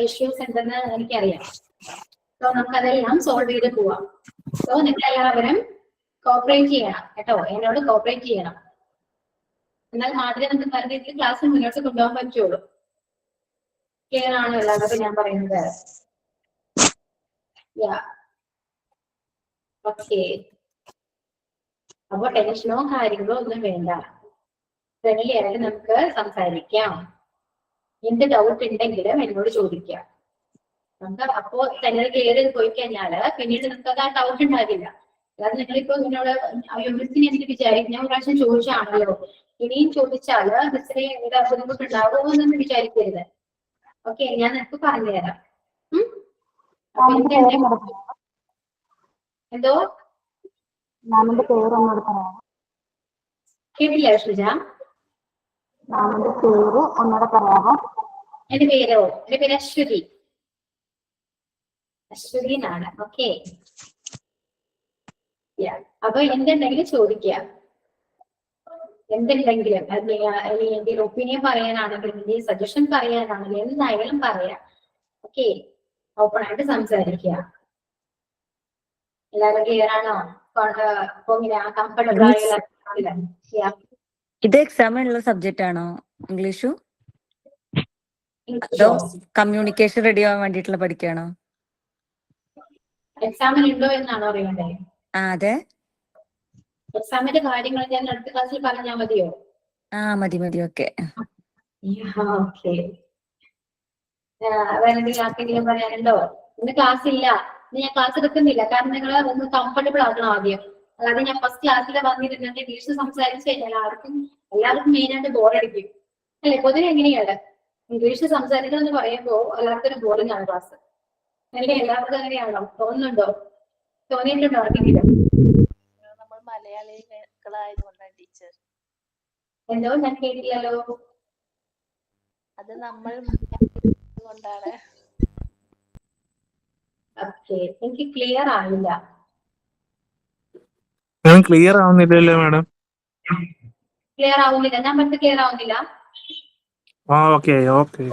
ഇഷ്യൂസ് ഉണ്ടെന്ന് എനിക്കറിയാം. സോ നമുക്ക് അതെല്ലാം സോൾവ് ചെയ്ത് പോവാം. സോ നിങ്ങൾ എല്ലാവരും കോപ്പറേറ്റ് ചെയ്യണം കേട്ടോ, എന്നോട് കോപ്പറേറ്റ് ചെയ്യണം. എന്നാൽ മാത്രമേ നമുക്ക് നല്ല രീതിയിൽ ക്ലാസ് മുന്നോട്ട് കൊണ്ടുപോകാൻ പറ്റുള്ളൂ. ക്ലിയർ ആണോ എല്ലാവർക്കും ഞാൻ പറയുന്നത്? ഓക്കെ. അപ്പൊ ടെൻഷനോ കാര്യങ്ങളോ ഒന്നും വേണ്ട. ഫ്രണ്ട്ലി ആയിട്ട് നമുക്ക് സംസാരിക്കാം. എന്ത് ഡൗട്ട് ഉണ്ടെങ്കിലും എന്നോട് ചോദിക്കാം. നമുക്ക് അപ്പോ തന്നെ ക്ലിയർ ചെയ്ത് പോയി കഴിഞ്ഞാല് പിന്നീട് നിങ്ങൾക്ക് ആ ഡൗട്ട് ഉണ്ടാകില്ല. അല്ലാതെ നിങ്ങളിപ്പോ എന്നോട് മിസ്സിനെ എനിക്ക് വിചാരിക്കും ഞാൻ ഒരു പ്രാവശ്യം ചോദിച്ചാണല്ലോ, ഇനിയും ചോദിച്ചാല് മിസ്സിനെ ബുദ്ധിമുട്ടുണ്ടാകുമോ എന്നൊന്നും വിചാരിക്കരുത്. ഓക്കെ, ഞാൻ നിനക്ക് പറഞ്ഞുതരാം. എന്തോ കേട്ടില്ല ഷുജ? എന്റെ പേരോ? എന്റെ പേര് അശ്വതി. അശ്വതി എന്നാണ്. ഓക്കെ. അപ്പൊ എന്തുണ്ടെങ്കിലും ചോദിക്കുക. എന്തുണ്ടെങ്കിലും എന്തെങ്കിലും ഒപ്പീനിയൻ പറയാനാണെങ്കിലും എന്തെങ്കിലും സജഷൻ പറയാനാണെങ്കിലും എന്തായാലും പറയാം. ഓക്കെ, ഓപ്പൺ ആയിട്ട് സംസാരിക്കുക. എല്ലാവരും ക്ലിയർ ആണോ? കംഫർട്ടബിൾ ആയില്ല? ഇത് എക്സാമിനുള്ള സബ്ജക്റ്റ് ആണോ ഇംഗ്ലീഷു? അതോ കമ്മ്യൂണിക്കേഷൻ റെഡി ആവാൻ വേണ്ടിയിട്ടുള്ള പഠിക്കുകയാണോ? എക്സാമിന് ഉണ്ടോ എന്നാണോ അറിയണ്ടേ? അതെ. എക്സാമിന്റെ കാര്യങ്ങൾ ഞാൻ അടുത്ത ക്ലാസ്സിൽ പറഞ്ഞാൽ മതിയോ? മതി മതി. ഓക്കെ. ഓക്കെ. വേറെന്തെങ്കിലും ആർക്കെങ്കിലും പറയാനുണ്ടോ? ഇന്ന് ക്ലാസ് ഇല്ല. ഇന്ന് ഞാൻ ക്ലാസ് എടുക്കുന്നില്ല. കാരണം നിങ്ങൾ ഒന്ന് കംഫർട്ടബിൾ ആക്കണം ആദ്യം. അല്ലാതെ ഞാൻ ഫസ്റ്റ് ക്ലാസ്സിൽ വന്നിരുന്നത് ഇംഗ്ലീഷ് സംസാരിച്ചു കഴിഞ്ഞാൽ എല്ലാവർക്കും മെയിനായിട്ട് ബോറടിക്കും അല്ലെ? പൊതുവെ എങ്ങനെയാണ് ഇംഗ്ലീഷ് സംസാരിക്കണം എന്ന് പറയുമ്പോൾ എല്ലാവർക്കും ബോറിംഗ് ആണ് ക്ലാസ്. അല്ലെങ്കിൽ എല്ലാവർക്കും അങ്ങനെയാണോ? തോന്നുന്നുണ്ടോ? തോന്നിയിട്ടുണ്ടോ ആർക്കെങ്കിലും? നമ്മൾ മലയാളികളായതുകൊണ്ടാണ് ടീച്ചർ. എന്തോ ഞാൻ കേട്ടില്ലല്ലോ. അത് നമ്മൾ കൊണ്ടാണ്. ഓക്കെ, എനിക്ക് ക്ലിയർ ആയില്ല. Clear ആവുന്നില്ലല്ലോ madam. ക്ലിയർ ആവുന്നില്ല? ഞാൻ പറഞ്ഞത് ക്ലിയർ ആവുന്നില്ല? Okay okay.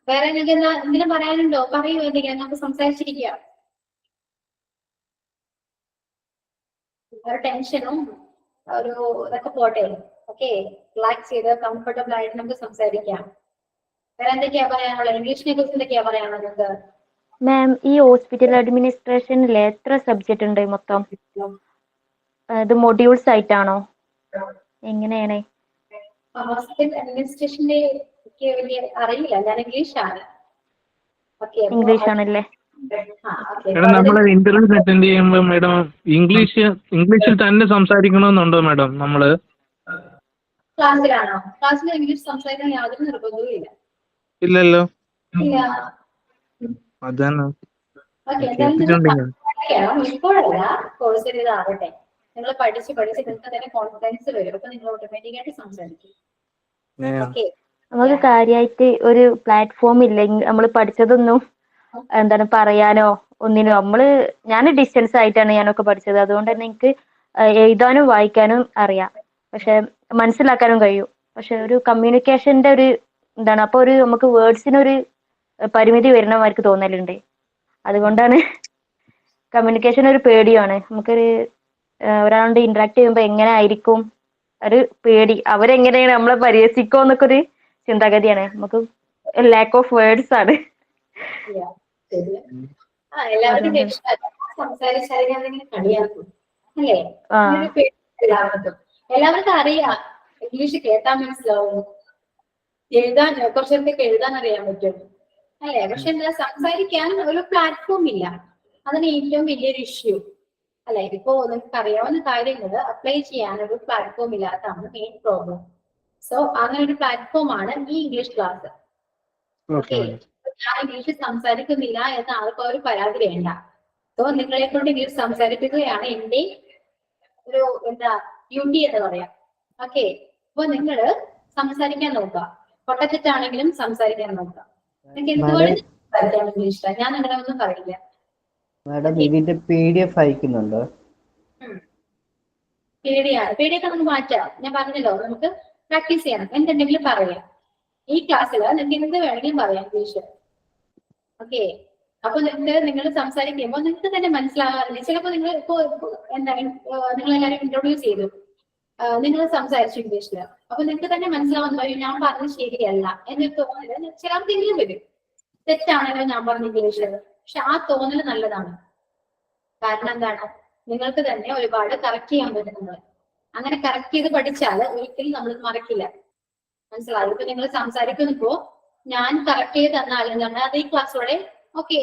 വേറെ എന്തെങ്കിലും പറയാനുണ്ടോ? പറയൂ, എന്തെങ്കിലും നമുക്ക് സംസാരിച്ചിരിക്കുക. ഒരു ടെൻഷനും ഒരു ഇതൊക്കെ പോട്ടെ. ഓക്കെ, റിലാക്സ് ചെയ്ത് കംഫർട്ടബിൾ ആയിട്ട് നമുക്ക് സംസാരിക്കാം. വേറെ എന്തൊക്കെയാ പറയാനുള്ളത്? ഇംഗ്ലീഷിനെ കുറിച്ച് എന്തൊക്കെയാ പറയാനുള്ളത്? മാം, ഈ ഹോസ്പിറ്റൽ അഡ്മിനിസ്ട്രേഷനിൽ എത്ര സബ്ജക്റ്റ് ഉണ്ട് മൊത്തം? ഇത് മൊഡ്യൂൾസ് ആയിട്ടാണോ? എങ്ങനെയാണ്? ഹോസ്പിറ്റൽ അഡ്മിനിസ്ട്രേഷന്റെ എനിക്ക് വലിയ അറിയില്ല. ഞാൻ ഇംഗ്ലീഷാണ്. ഇംഗ്ലീഷ് ആണല്ലേ? മേഡം നമ്മൾ ഇന്റർവ്യൂ അറ്റൻഡ് ചെയ്യുമ്പോൾ മേഡം ഇംഗ്ലീഷിൽ തന്നെ സംസാരിക്കണമെന്നുണ്ടോ മേഡം? നമ്മള് ക്ലാസ്സിലാണോ? ക്ലാസ്സിൽ ഇംഗ്ലീഷ് സംസാരിക്കാൻ യാതൊരു നിർബന്ധവും ഇല്ല. ഇല്ലല്ലോ. ഇല്ല. അതാണ് ഇപ്പോഴല്ല, കോഴ്സ് ഇതാവട്ടെ. നിങ്ങൾ പഠിച്ച് നിങ്ങൾക്ക് തന്നെ കോൺഫിഡൻസ് വരും. അപ്പൊ നിങ്ങൾ ഓട്ടോമാറ്റിക്കായിട്ട് സംസാരിക്കും. ഓക്കെ. നമുക്ക് കാര്യമായിട്ട് ഒരു പ്ലാറ്റ്ഫോം ഇല്ല. നമ്മൾ പഠിച്ചതൊന്നും എന്താണ് പറയാനോ ഒന്നിനും. ഞാൻ ഡിസ്റ്റൻസ് ആയിട്ടാണ് ഞാനൊക്കെ പഠിച്ചത്. അതുകൊണ്ട് തന്നെ എനിക്ക് എഴുതാനും വായിക്കാനും അറിയാം, പക്ഷെ മനസ്സിലാക്കാനും കഴിയും. പക്ഷെ ഒരു കമ്മ്യൂണിക്കേഷന്റെ ഒരു എന്താണ്, അപ്പൊ നമുക്ക് വേർഡ്സിനൊരു പരിമിതി വരണമാർക്ക് തോന്നലുണ്ട്. അതുകൊണ്ടാണ് കമ്മ്യൂണിക്കേഷൻ ഒരു പേടിയാണ്. നമുക്കൊരു ഒരാളുടെ ഇന്ററാക്ട് ചെയ്യുമ്പോൾ എങ്ങനെ ആയിരിക്കും ഒരു പേടി, അവരെങ്ങനെയാണ് നമ്മളെ പരിഹസിക്കോ എന്നൊക്കെ ഒരു ചിന്താഗതിയാണ്. നമുക്ക് ലാക്ക് ഓഫ് വേർഡ്സ് ആണ്. എല്ലാവരും സംസാരിച്ചാലും കളിയാക്കും അല്ലേ? എല്ലാവർക്കും അറിയാം ഇംഗ്ലീഷ് കേട്ടാൻ മനസ്സിലാവും, എഴുതാൻ കുറച്ചൊക്കെ എഴുതാൻ അറിയാൻ പറ്റും അല്ലെ? പക്ഷെ എന്താ, സംസാരിക്കാൻ ഒരു പ്ലാറ്റ്ഫോം ഇല്ല. അതിന് ഏറ്റവും വലിയൊരു ഇഷ്യൂ അല്ലെ? ഇപ്പോ നിങ്ങൾക്ക് അറിയാവുന്ന കാര്യങ്ങൾ അപ്ലൈ ചെയ്യാൻ ഒരു പ്ലാറ്റ്ഫോം ഇല്ലാത്തതാണ് മെയിൻ പ്രോബ്ലം. സോ അങ്ങനെ ഒരു പ്ലാറ്റ്ഫോം ആണ് ഈ ഇംഗ്ലീഷ് ക്ലാസ്. ഓക്കെ, ഞാൻ ഇംഗ്ലീഷ് സംസാരിക്കുന്നില്ല എന്ന് ആർക്കും ഒരു പരാതി വേണ്ട. സോ നിങ്ങളെ കൊണ്ട് ഇംഗ്ലീഷ് സംസാരിപ്പിക്കുകയാണ് എന്റെ ഒരു ഡ്യൂട്ടി എന്ന് പറയാം. ഓക്കെ, അപ്പൊ നിങ്ങള് സംസാരിക്കാൻ നോക്കുക. പൊട്ടത്തിട്ടാണെങ്കിലും സംസാരിക്കാൻ നോക്കാം. നിങ്ങൾക്ക് എന്ത് മാഡം വേണമെങ്കിലും സംസാരിക്കാൻ ഇംഗ്ലീഷിലാണ്. ഞാൻ അങ്ങനെ ഒന്നും പറയില്ല. മാഡം ഇതിന്റെ PDF അയക്കുന്നുണ്ടോ? പേടിയൊക്കെ നമുക്ക് മാറ്റാം. ഞാൻ പറഞ്ഞല്ലോ, നമുക്ക് പ്രാക്ടീസ് ചെയ്യണം. എന്തുണ്ടെങ്കിലും പറയാം. ഈ ക്ലാസ്സിൽ നിങ്ങൾക്ക് എന്ത് വേണമെങ്കിലും പറയാം ഇംഗ്ലീഷ്. ഓക്കെ, അപ്പൊ നിങ്ങൾ സംസാരിക്കുമ്പോൾ നിങ്ങൾക്ക് തന്നെ മനസ്സിലാകാറില്ല. ചിലപ്പോൾ നിങ്ങൾ എന്താണ് നിങ്ങൾ എല്ലാവരും ഇൻട്രൊഡ്യൂസ് ചെയ്തു, നിങ്ങൾ സംസാരിച്ചു ഇംഗ്ലീഷില്, അപ്പൊ നിങ്ങൾക്ക് തന്നെ മനസ്സിലാവുന്ന ഞാൻ പറഞ്ഞത് ശരിയല്ല എന്നൊരു തോന്നല് ചിലർക്കെങ്കിലും വരും. തെറ്റാണല്ലോ ഞാൻ പറഞ്ഞ ഇംഗ്ലീഷിൽ. പക്ഷെ ആ തോന്നല് നല്ലതാണ്. കാരണം എന്താണ്, നിങ്ങൾക്ക് തന്നെ ഒരുപാട് കറക്റ്റ് ചെയ്യാൻ പറ്റുന്നത്. അങ്ങനെ കറക്റ്റ് ചെയ്ത് പഠിച്ചാൽ ഒരിക്കലും നമ്മൾ മറക്കില്ല. മനസ്സിലാവും. ഇപ്പൊ നിങ്ങൾ സംസാരിക്കുമ്പോ ഞാൻ കറക്റ്റ് ചെയ്ത് തന്നാൽ എന്താണ് അത് ഈ ക്ലാസ്സോടെ ഓക്കെ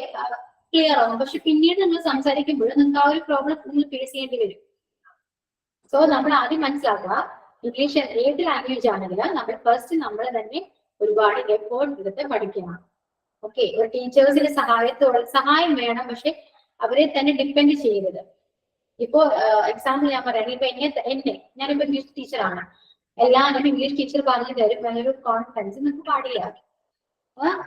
ക്ലിയർ ആവും. പക്ഷെ പിന്നീട് നിങ്ങൾ സംസാരിക്കുമ്പോൾ നിങ്ങൾക്ക് ആ ഒരു പ്രോബ്ലം നിങ്ങൾ ഫേസ് ചെയ്യേണ്ടി വരും. സോ നമ്മൾ ആദ്യം മനസ്സിലാക്കുക, ഇംഗ്ലീഷ് ഏത് ലാംഗ്വേജ് ആണെങ്കിലും നമ്മൾ ഫസ്റ്റ് നമ്മൾ തന്നെ ഒരുപാട് എഫേർട്ട് എടുത്ത് പഠിക്കണം. ഓക്കെ, ഒരു ടീച്ചേഴ്സിന്റെ സഹായം വേണം, പക്ഷെ അവരെ തന്നെ ഡിപ്പെൻഡ് ചെയ്യരുത്. ഇപ്പോ എക്സാമ്പിൾ ഞാൻ പറയാം, ഇപ്പൊ ഞാനിപ്പോ ഇംഗ്ലീഷ് ടീച്ചറാണ്, എല്ലാവരും ഇംഗ്ലീഷ് ടീച്ചർ പറഞ്ഞു തരും എന്നൊരു കോൺഫിഡൻസ് നിങ്ങൾക്ക് പാടില്ല.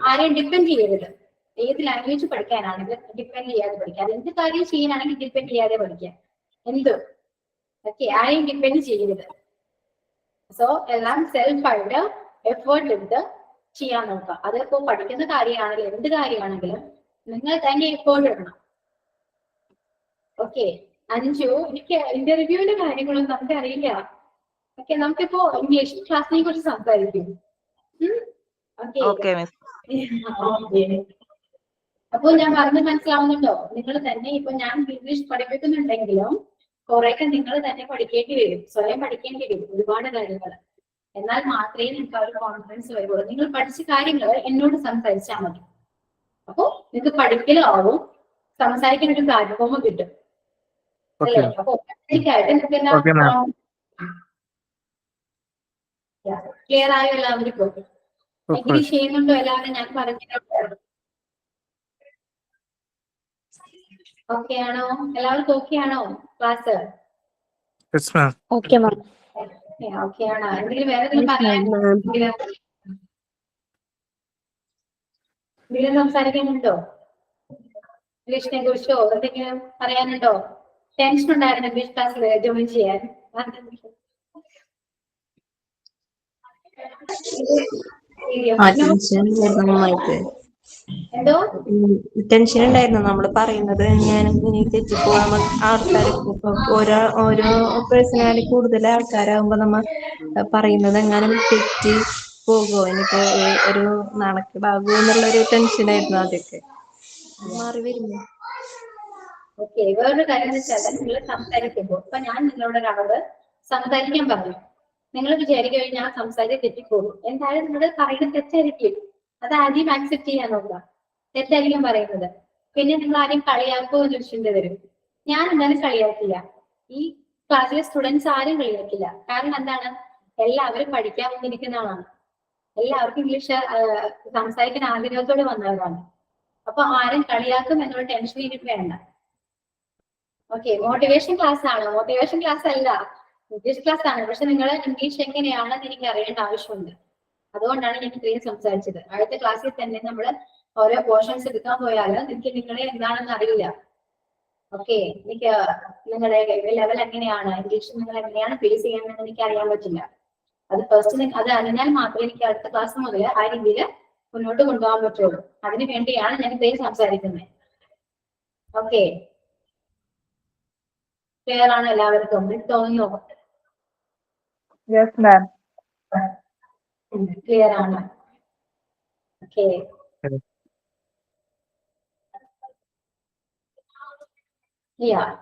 ആരെയും ഡിപ്പെൻഡ് ചെയ്യരുത്. ഏത് ലാംഗ്വേജ് പഠിക്കാനാണെങ്കിലും ഡിപ്പെൻഡ് ചെയ്യാതെ പഠിക്കാം. എന്ത് കാര്യം ചെയ്യാനാണെങ്കിൽ ഡിപ്പെൻഡ് ചെയ്യാതെ പഠിക്കാം. എന്തും ഓക്കെ, ആരെയും ഡിപ്പെൻഡ് ചെയ്യരുത്. സോ എല്ലാം സെൽഫായിട്ട് എഫേർട്ട് എടുത്ത് ചെയ്യാൻ നോക്കുക. അതിപ്പോ പഠിക്കുന്ന കാര്യമാണെങ്കിലും എന്ത് കാര്യമാണെങ്കിലും നിങ്ങൾ തന്നെ എഫേർട്ട് ഇടണം. ഓക്കെ, അഞ്ചു എനിക്ക് ഇന്റർവ്യൂവിന്റെ കാര്യങ്ങളൊന്നും നമുക്ക് അറിയില്ല. ഓക്കെ, നമുക്കിപ്പോ ഇംഗ്ലീഷ് ക്ലാസ്സിനെ കുറിച്ച് സംസാരിക്കും. അപ്പൊ ഞാൻ പറഞ്ഞ് മനസ്സിലാവുന്നുണ്ടോ? നിങ്ങൾ തന്നെ ഇപ്പൊ ഞാൻ ഇംഗ്ലീഷ് പഠിപ്പിക്കുന്നുണ്ടെങ്കിലും കുറെയൊക്കെ നിങ്ങൾ തന്നെ പഠിക്കേണ്ടി വരും, സ്വയം പഠിക്കേണ്ടി വരും ഒരുപാട് കാര്യങ്ങൾ. എന്നാൽ മാത്രമേ നിങ്ങൾക്ക് ആ ഒരു കോൺഫിഡൻസ് വരുള്ളൂ. നിങ്ങൾ പഠിച്ച കാര്യങ്ങൾ എന്നോട് സംസാരിച്ചാൽ മതി. അപ്പൊ നിങ്ങൾക്ക് പഠിക്കലാവും, സംസാരിക്കാൻ ഒരു പ്ലാറ്റ്ഫോം കിട്ടും. അല്ലേ? അപ്പൊ ഓട്ടോമാറ്റിക്കായിട്ട് നിങ്ങൾക്ക് എന്താ ക്ലിയർ ആയോ എല്ലാവർക്കും? എഗ്രി ചെയ്യുന്നുണ്ടോ എല്ലാവരും? ഞാൻ പറഞ്ഞിട്ടുണ്ട്. ഓക്കെ ആണോ? എല്ലാവർക്കും ഓക്കെ ആണോ ക്ലാസ്? Okay ma'am. ഓക്കെ ആണോ? എന്തെങ്കിലും വേറെ എന്തെങ്കിലും പറയാനുണ്ടോ? എന്തെങ്കിലും സംസാരിക്കാനുണ്ടോ? ഇംഗ്ലീഷിനെ കുറിച്ചോ എന്തെങ്കിലും പറയാനുണ്ടോ? ടെൻഷൻ ഉണ്ടായിരുന്നു ഇംഗ്ലീഷ് ക്ലാസ്സിൽ ജോയിൻ ചെയ്യാൻ? എന്തോ ടെൻഷൻ ഉണ്ടായിരുന്നു നമ്മൾ പറയുന്നത് ഞാൻ തെറ്റിപ്പോവാൻ ആൾക്കാർക്ക്. ഇപ്പൊ ഓരോ പേഴ്സണാലിറ്റി കൂടുതൽ ആൾക്കാരാകുമ്പോ നമ്മ പറയുന്നത് എങ്ങാനും തെറ്റി പോകുമോ, എനിക്ക് ഒരു നാണക്കേടാകുമോ എന്നുള്ളൊരു ടെൻഷനായിരുന്നു ആദ്യമൊക്കെ. മാറി വരുന്നു. ഓക്കെ, വേറൊരു കാര്യം എന്ന് വെച്ചാൽ നിങ്ങൾ സംസാരിക്കുമ്പോൾ ഇപ്പൊ ഞാൻ നിങ്ങളോട് ഒരാളോട് സംസാരിക്കാൻ പറഞ്ഞു, നിങ്ങൾ വിചാരിക്കും ഞാൻ സംസാരിച്ച് തെറ്റിപ്പോകും. എന്തായാലും നിങ്ങൾ പറയുന്നത് തെറ്റായിരിക്കും. അത് ആദ്യം ആക്സെപ്റ്റ് ചെയ്യാൻ നോക്കുക. തെറ്റായിരിക്കും പറയുന്നത്. പിന്നെ നിങ്ങൾ ആരെയും കളിയാക്കോ എന്ന് ചോദിച്ചിട്ട് വരും. ഞാൻ എന്തായാലും കളിയാക്കില്ല. ഈ ക്ലാസ്സിലെ സ്റ്റുഡൻസ് ആരും കളിയാക്കില്ല. കാരണം എന്താണ്, എല്ലാവരും പഠിക്കാൻ വന്നിരിക്കുന്നതാണ്. എല്ലാവർക്കും ഇംഗ്ലീഷ് സംസാരിക്കാൻ ആഗ്രഹത്തോടെ വന്നവരാണ്. അപ്പൊ ആരും കളിയാക്കും എന്നുള്ള ടെൻഷൻ എനിക്ക് വേണ്ട. ഓക്കെ, മോട്ടിവേഷൻ ക്ലാസ് ആണ്. മോട്ടിവേഷൻ ക്ലാസ് അല്ല, ഇംഗ്ലീഷ് ക്ലാസ് ആണ്. പക്ഷെ നിങ്ങൾ ഇംഗ്ലീഷ് എങ്ങനെയാണെന്ന് എനിക്ക് അറിയേണ്ട ആവശ്യമുണ്ട്. അതുകൊണ്ടാണ് ഞാൻ ഇത്രയും സംസാരിച്ചത്. അടുത്ത ക്ലാസ്സിൽ തന്നെ നമ്മൾ ഓരോ പോർഷൻസ് എടുക്കാൻ പോയാൽ എനിക്ക് നിങ്ങളെ എന്താണെന്ന് അറിയില്ല. ഓക്കെ, എനിക്ക് നിങ്ങളുടെ ലെവൽ എങ്ങനെയാണ്, ഇംഗ്ലീഷ് നിങ്ങൾ എങ്ങനെയാണ് ഫേസ് ചെയ്യാമെന്ന് എനിക്ക് അറിയാൻ പറ്റില്ല. അത് ഫസ്റ്റ് അത് അറിഞ്ഞാൽ മാത്രമേ എനിക്ക് അടുത്ത ക്ലാസ് മുതൽ ആ രീതിയിൽ മുന്നോട്ട് കൊണ്ടുപോകാൻ പറ്റുള്ളൂ. അതിനു വേണ്ടിയാണ് ഞാൻ ഇത്രയും സംസാരിക്കുന്നത്. ഓക്കെ, ക്ലിയർ ആണ് എല്ലാവർക്കും? തോന്നുന്നു ക്ലിയർ ആണ്? ഓക്കെ,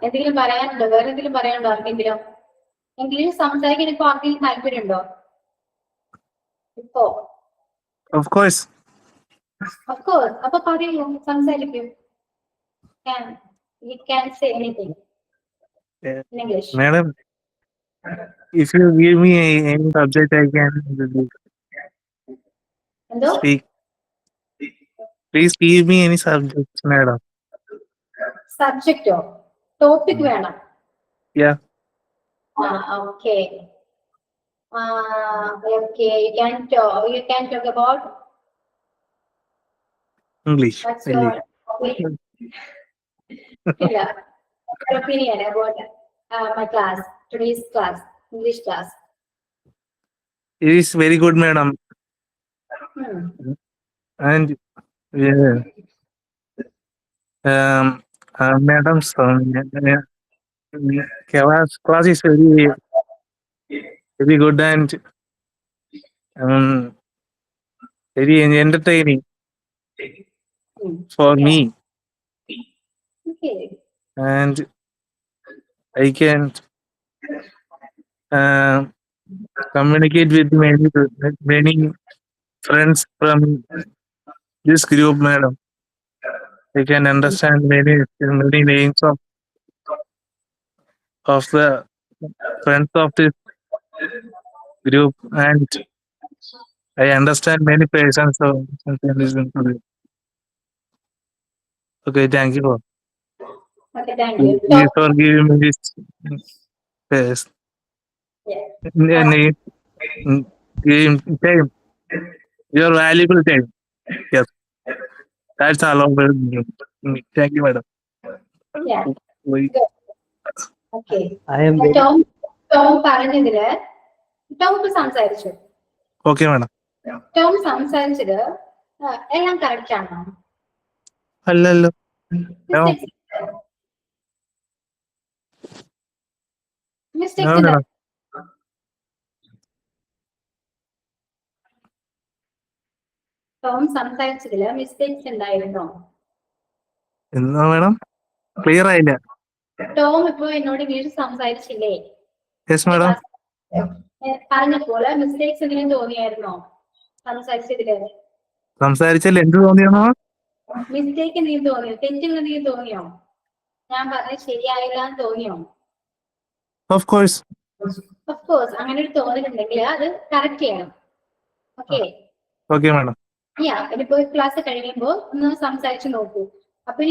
എന്തെങ്കിലും പറയാനുണ്ടോ? വേറെ എന്തെങ്കിലും പറയാനുണ്ടോ ആർക്കെങ്കിലും? ഇംഗ്ലീഷ് സംസാരിക്കാൻ ഇപ്പൊ ആർക്കെങ്കിലും താല്പര്യമുണ്ടോ ഇപ്പോ? Of course. അപ്പൊ പറയൂ, സംസാരിക്കൂ. You can say anything in English. Madam, if you give me any subject, I can എന്തോ? speak. Please give me any subject, madam. സബ്ജക്റ്റോ ടോപ്പിക് വേണം? Yeah. Okay Okay, you can talk about English. what's Really. your opinion about my class, today's class, English class. It is very good, madam. And yeah, madam's class is very good and very entertaining for me, Okay. and I can communicate with many friends from this group, madam. I can understand many names of the friends of this group, and I understand many persons. So I can listen to it. Okay, thank you Okay, thank you. for giving me this space. Yeah. Giving time, your valuable time. Yes, that's all over me. Thank you, madam. Yeah. Wait. Good. Okay. I am very Tom പറഞ്ഞതില് ടോം ഇപ്പൊ സംസാരിച്ചു. Okay, madam. ടോം സംസാരിച്ചത് എല്ലാം കറക്റ്റ് ആണോ? Hello. No, mistakes madam. Tom സംസാരിച്ചതില് മിസ്റ്റേക്സ് ഉണ്ടായിരുന്നോ? എന്താ madam? Clear ആയില്ല. ടോം ഇപ്പൊ എന്നോട് ഇംഗ്ലീഷ് സംസാരിച്ചില്ലേ? Yes, madam. പറഞ്ഞപ്പോലെ മിസ്റ്റേക്സ് എന്തെങ്കിലും തോന്നിയായിരുന്നോ സംസാരിച്ചതില്? സംസാരിച്ചാൽ എന്ത് തോന്നിയാണോ? മിസ്റ്റേക്ക് എന്തെങ്കിലും തോന്നിയോ? തെറ്റുകൾ എന്തെങ്കിലും തോന്നിയോ? ഞാൻ പറഞ്ഞത് ശരിയായില്ല എന്ന് തോന്നിയോ? Of course. Of course, അങ്ങനെ ഒരു തോന്നലുണ്ടെങ്കിൽ അത് കറക്റ്റ് ചെയ്യണം. ഓക്കെ. Okay, madam. ഇനിയിപ്പോ ക്ലാസ് കഴിയുമ്പോ ഒന്ന് സംസാരിച്ച് നോക്കൂ. അപ്പൊ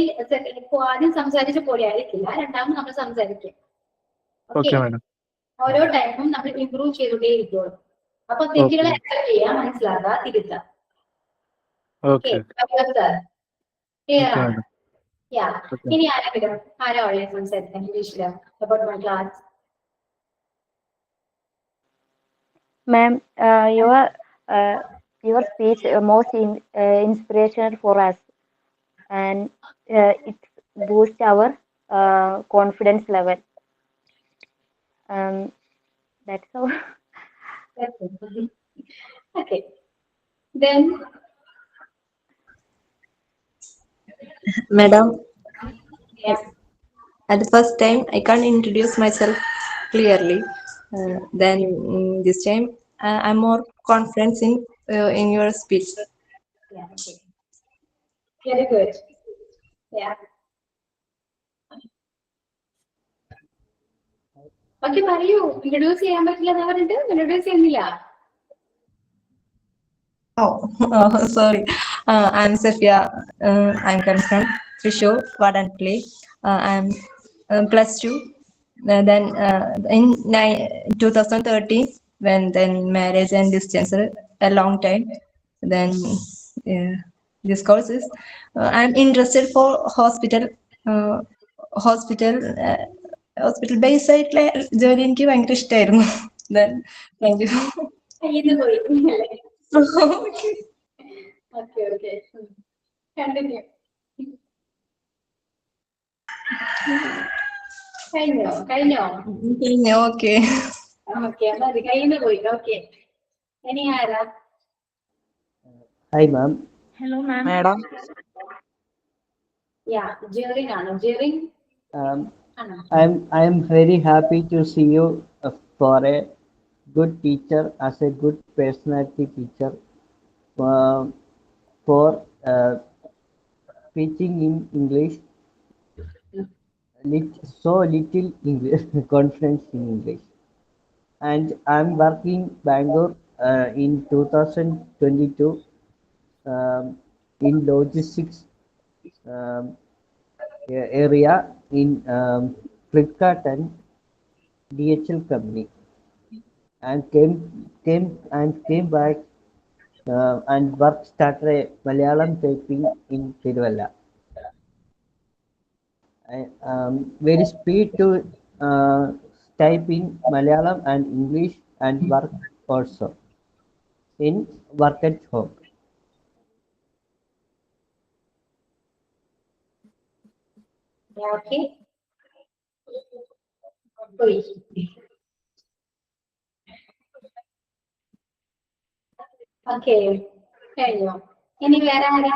ഇപ്പൊ ആദ്യം സംസാരിച്ച പോലെ ആയിരിക്കില്ല, രണ്ടാമത് നമ്മൾ സംസാരിക്കും. Okay, madam. ഓരോ ടൈമും നമ്മൾ ഇംപ്രൂവ് ചെയ്തുകൊണ്ടേ ഇരിക്കുള്ളൂ. അപ്പൊ തെറ്റുകളെ അക്സെപ്റ്റ് ചെയ്യാൻ മനസ്സിലാക്കുക, തിരുത്താം. Okay. ക്ലിയർ ആണ്? madam. ഇനി ആരാ ഉള്ളത് സംസാരിക്കാൻ ഇംഗ്ലീഷില് about my class? Ma'am, your speech most inspirational for us, and it boosts our confidence level. That's all. Okay. Then, Madam, at the first time I can't introduce myself clearly. Then this time I'm more confident in your speech. Okay. Very good. Okay, പറയൂ. ഇൻട്രൊഡ്യൂസ് ചെയ്യാൻ പറ്റില്ല എന്ന് പറഞ്ഞിട്ട് ഇൻട്രൊഡ്യൂസ് ചെയ്യുന്നില്ല. Sorry. I'm Safia. I'm come from Thrissur, Vadanpally. I'm +2. Then in 2013, when then marriage and distance a long time, then this course is I'm interested for hospital based ആയിട്ടുള്ള ജോലി എനിക്ക് ഭയങ്കര ഇഷ്ടമായിരുന്നു. Then thank you. പോയി. ഓക്കെ. കണ്ടിന്യൂ. കഴിഞ്ഞോ? ഓക്കെ. മതി, കഴിഞ്ഞു പോയി. ഓക്കെ. ഇനി ആരാ? Hi, ma'am. Hello ma'am. Madam. Jerin ആണോ? ജെറിൻ ആണോ? I am very happy to see you for a good teacher, as a good personality teacher, for teaching in English. So little English confidence in English, and I'm working Bangalore in 2022 in logistics area in Flipkart and DHL company, and came back and work started a Malayalam typing in Tiruvalla. Very speed to type in Malayalam and English and work also in work at home. Okay. Please. Okay. കഴിഞ്ഞോ ഇനി വേറെ ആരാ?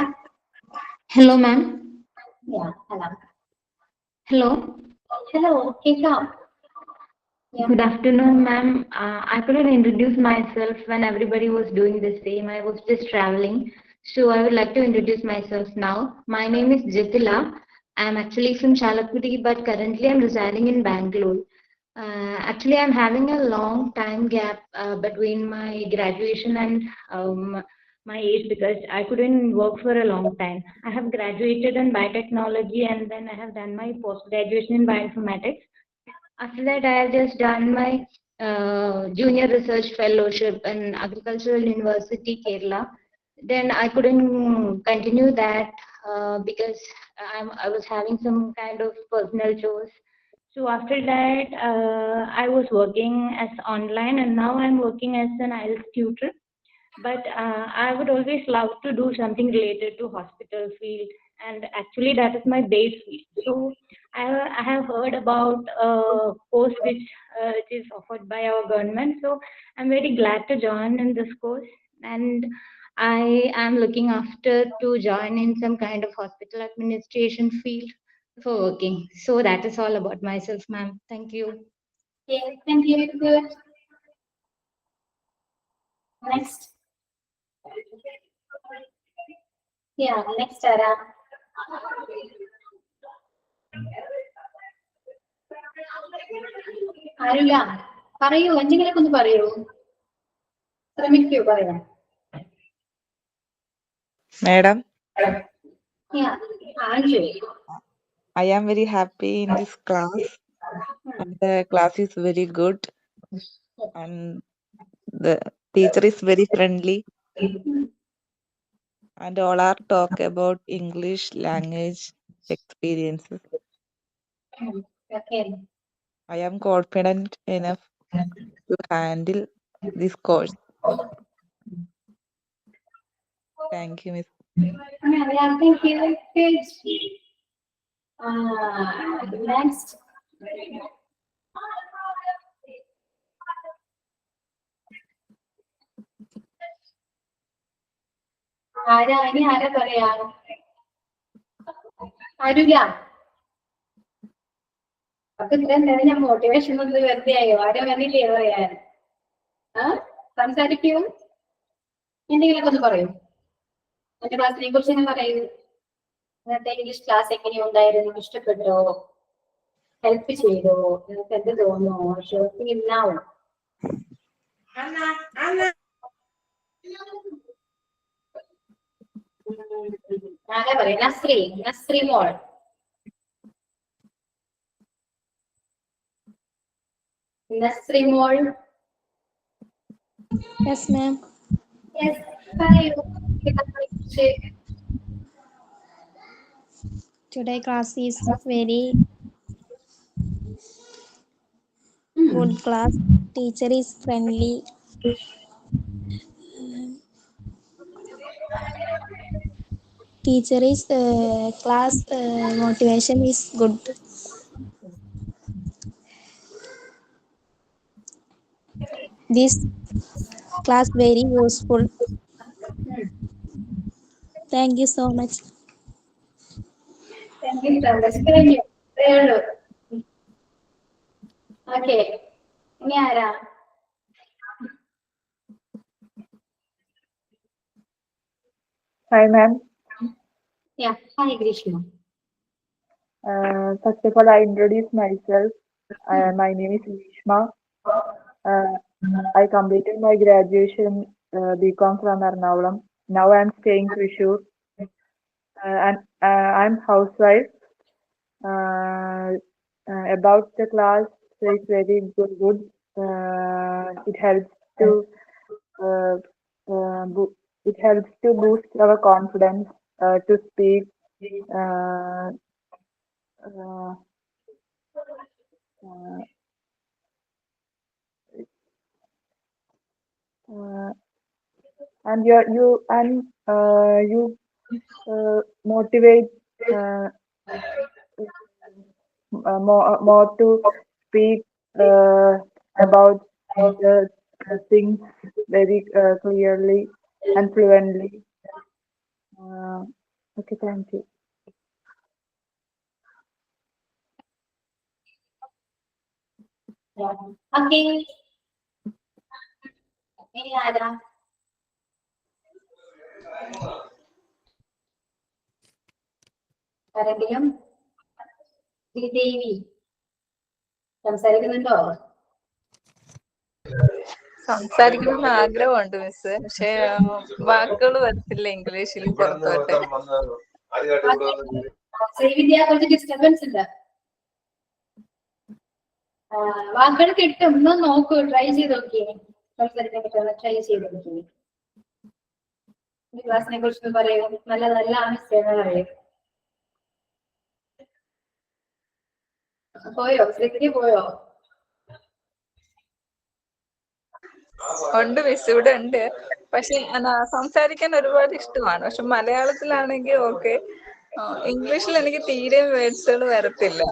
Hello, ma'am. Yeah, hello. Hello. Hello, കേൾക്കാം. Good afternoon, ma'am. I couldn't introduce myself when everybody was doing the same. I was just traveling. So I would like to introduce myself now. My name is Jitila. I'm actually from Chalapudi, but currently I'm residing in Bangalore. Actually, I'm having a long time gap between my graduation and my age because I couldn't work for a long time. I have graduated in biotechnology and then I have done my post-graduation in bioinformatics. After that, I have just done my junior research fellowship in Agricultural University, Kerala. Then I couldn't continue that because I was having some kind of personal chores. So after that, I was working as online, and now I'm working as an IELTS tutor. But I would always love to do something related to hospital field, and actually that is my base field. So I have heard about a course which is offered by our government. So I'm very glad to join in this course, and I am looking after to join in some kind of hospital administration field for working. So that is all about myself, ma'am. Thank you. Okay, thank you. Good. Next. Yeah, next ആരാ? ആരുല്ല, പറയൂ, എന്തെങ്കിലുമൊക്കെ ഒന്ന് പറയൂ, ശ്രമിക്കൂ പറയാം. Madam, Yeah, Anju. I am very happy in this class. And the class is very good, and the teacher is very friendly, and all are talk about English language experiences. Okay. I am confident enough to handle this course. Thank you, Miss. Yeah, thank you. Good. Next. ആരാ ഇനി ആരാ പറയാ? ആരുല്ല. അപ്പൊ ഇത്രയും നേരം ഞാൻ മോട്ടിവേഷൻ ഒന്ന് വെറുതെ ആയോ? ആരും വന്നില്ലേ പറയാൻ? സംസാരിക്കൂ, എന്തെങ്കിലുമൊക്കെ ഒന്ന് പറയൂ. എന്റെ ക്ലാസ്സിനെ കുറിച്ച് തന്നെ പറയൂ. ഇന്നത്തെ ഇംഗ്ലീഷ് ക്ലാസ് എങ്ങനെയുണ്ടായിരുന്നു? ഇഷ്ടപ്പെട്ടോ? ഹെൽപ്പ് ചെയ്തോ? നിങ്ങൾക്ക് എന്ത് തോന്നുന്നു? Shopping now. ആരാ പറയാ? നസ്രി മോൾ. Nasri Mall. Yes, ma'am. Yes, പറയൂ. Today class is very good class. Teacher is friendly. Teacher is class motivation is good. This class very useful. Thank you so much. Thank you so much. Thank you. Okay. ഇനി ആരാ? Hi, ma'am. Yeah. Hi, Grishma. First of all, I introduce myself. My name is Grishma. I completed my graduation BCom from Ernakulam. Now I am staying Thrissur. And I'm housewife. About the class, it's very good. it helps to boost our confidence to speak and you motivate more to speak about the things very clearly and fluently. Okay, thank you. Okay. ഇനി ആരാ? ആരെങ്കിലും? ശ്രീദേവി സംസാരിക്കുന്നുണ്ടോ? സംസാരിക്കണമെന്ന് ആഗ്രഹമുണ്ട് മിസ്. പക്ഷെ വാക്കുകൾ വരത്തില്ല ഇംഗ്ലീഷിൽ പുറത്തോട്ട്. ശ്രീവിദ്യ കുറച്ച് ഡിസ്റ്റർബൻസ് ഉണ്ട്. വാക്കുകൾ കിട്ടും. ഒന്ന് നോക്കൂ, ട്രൈ ചെയ്ത് നോക്കിയേ. സംസാരിക്കാൻ പറ്റുന്ന ട്രൈ ചെയ്ത് നോക്കിയേ. ക്ലാസ്സിനെ കുറിച്ച് പറയൂ. നല്ല നല്ല ആവശ്യങ്ങൾ അറിയൂ. പോയോ? ശ്രീവിദ്യ പോയോ? ഉണ്ട് മിസ്, ഇവിടെ ഉണ്ട്. പക്ഷെ സംസാരിക്കാൻ ഒരുപാട് ഇഷ്ടമാണ്. പക്ഷെ മലയാളത്തിലാണെങ്കിൽ ഓക്കെ. ഇംഗ്ലീഷിൽ എനിക്ക് തീരെ വേർഡ്സുകൾ വരത്തില്ല.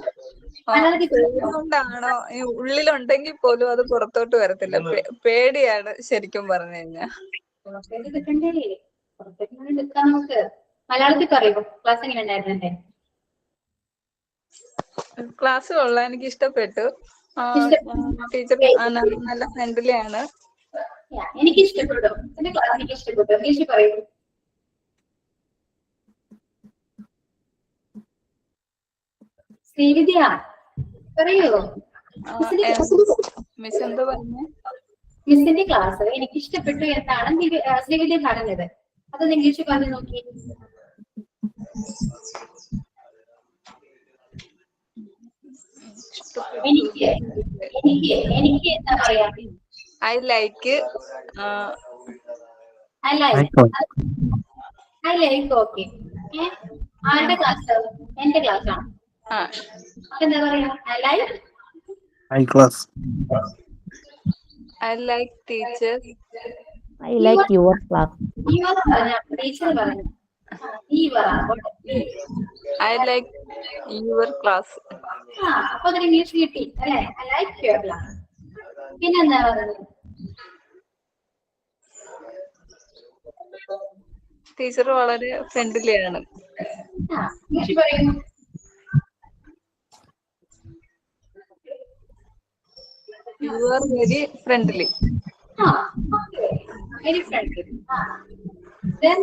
അതുകൊണ്ടാണോ ഉള്ളിലുണ്ടെങ്കിൽ പോലും അത് പുറത്തോട്ട് വരത്തില്ല. പേടിയാണ് ശരിക്കും പറഞ്ഞു കഴിഞ്ഞാൽ. മലയാളത്തിൽ പറയൂ. ക്ലാസ് എങ്ങനെ ഉണ്ടായിരുന്നെ? ക്ലാസ് കൊള്ളാൻ എനിക്ക് ഇഷ്ടപ്പെട്ടു. ടീച്ചർ നല്ല ഫ്രണ്ട്ലി ആണ്. എനിക്ക് ഇഷ്ടപ്പെട്ടു. എന്റെ ക്ലാസ് എനിക്ക് ഇഷ്ടപ്പെട്ടു. ഇംഗ്ലീഷ് പറയൂ. ശ്രീവിദ്യ പറയൂ. മിസ് എന്താ പറഞ്ഞേ? മിസ്സിന്റെ ക്ലാസ് എനിക്ക് ഇഷ്ടപ്പെട്ടു എന്നാണ് ശ്രീവിദ്യ പറഞ്ഞത്. അതൊന്ന് ഇംഗ്ലീഷ് പറഞ്ഞു നോക്കി. എനിക്ക് എന്താ പറയാ? I like okay. ആരുടെ ക്ലാസ്? എന്റെ ക്ലാസ് ആണ്. എന്താ പറയാ? I like teacher. I like your class. Teacher പറഞ്ഞു. I like your class. അപ്പൊ അതിന് ഇംഗ്ലീഷ് കിട്ടി അല്ലെ? I like your class. പിന്നെന്താ പറഞ്ഞത്? ടീച്ചർ വളരെ ഫ്രണ്ട്ലി ആണ്. ഇംഗ്ലീഷ് പറയൂ. You are very friendly. Okay. Very friendly. Then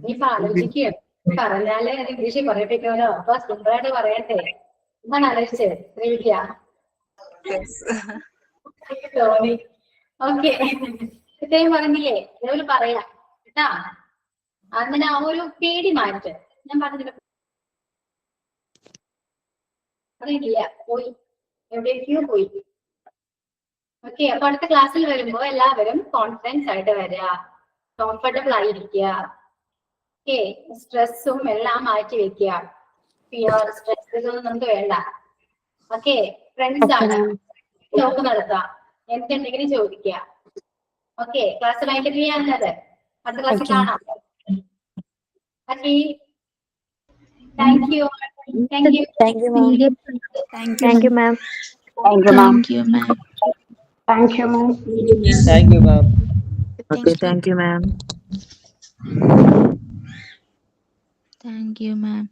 നീ ആലോചിക്കുക. പറഞ്ഞാലേ അത് ഇംഗ്ലീഷിൽ പറയിപ്പിക്കാനോ? അപ്പൊ സിമ്പിളായിട്ട് പറയട്ടെ. എന്താണ് ആലോചിച്ചത്? ശ്രീവിദ്യ തോന്നി. ഓക്കെ, ഇത്രയും പറഞ്ഞില്ലേ? ഇതേപോലെ പറയാം കേട്ടാ. അങ്ങനെ ആ ഒരു പേടി മാറ്റ്. ഞാൻ പറഞ്ഞില്ല, അതില്ല, പോയി എവിടേക്കോ പോയി. ഓക്കെ, അപ്പൊ അടുത്ത ക്ലാസ്സിൽ വരുമ്പോ എല്ലാവരും കോൺഫിഡൻസ് ആയിട്ട് വരിക, കംഫർട്ടബിൾ ആയിരിക്കുക. ഓക്കെ, സ്ട്രെസ്സും എല്ലാം മാറ്റി വെക്കുക. ഫിയർ, സ്ട്രെസ് ഇതൊന്നും നമുക്ക് വേണ്ട. ഓക്കെ, ഫ്രണ്ട്സ് ആണ്, ടോക്ക് നടത്താം, എന്തുണ്ടെങ്കിലും ചോദിക്കുക. ഓക്കെ, ക്ലാസ് ഭയങ്കര ചെയ്യാനുള്ളത് അടുത്ത ക്ലാസ്സിൽ കാണാം. Okay, thank you. Thank you. Thank you, ma'am. Thank you, ma'am. Thank you, ma'am. Thank you, ma'am. Thank you, ma'am. Thank you, ma'am. Okay, thank you, ma'am. Thank you, ma'am.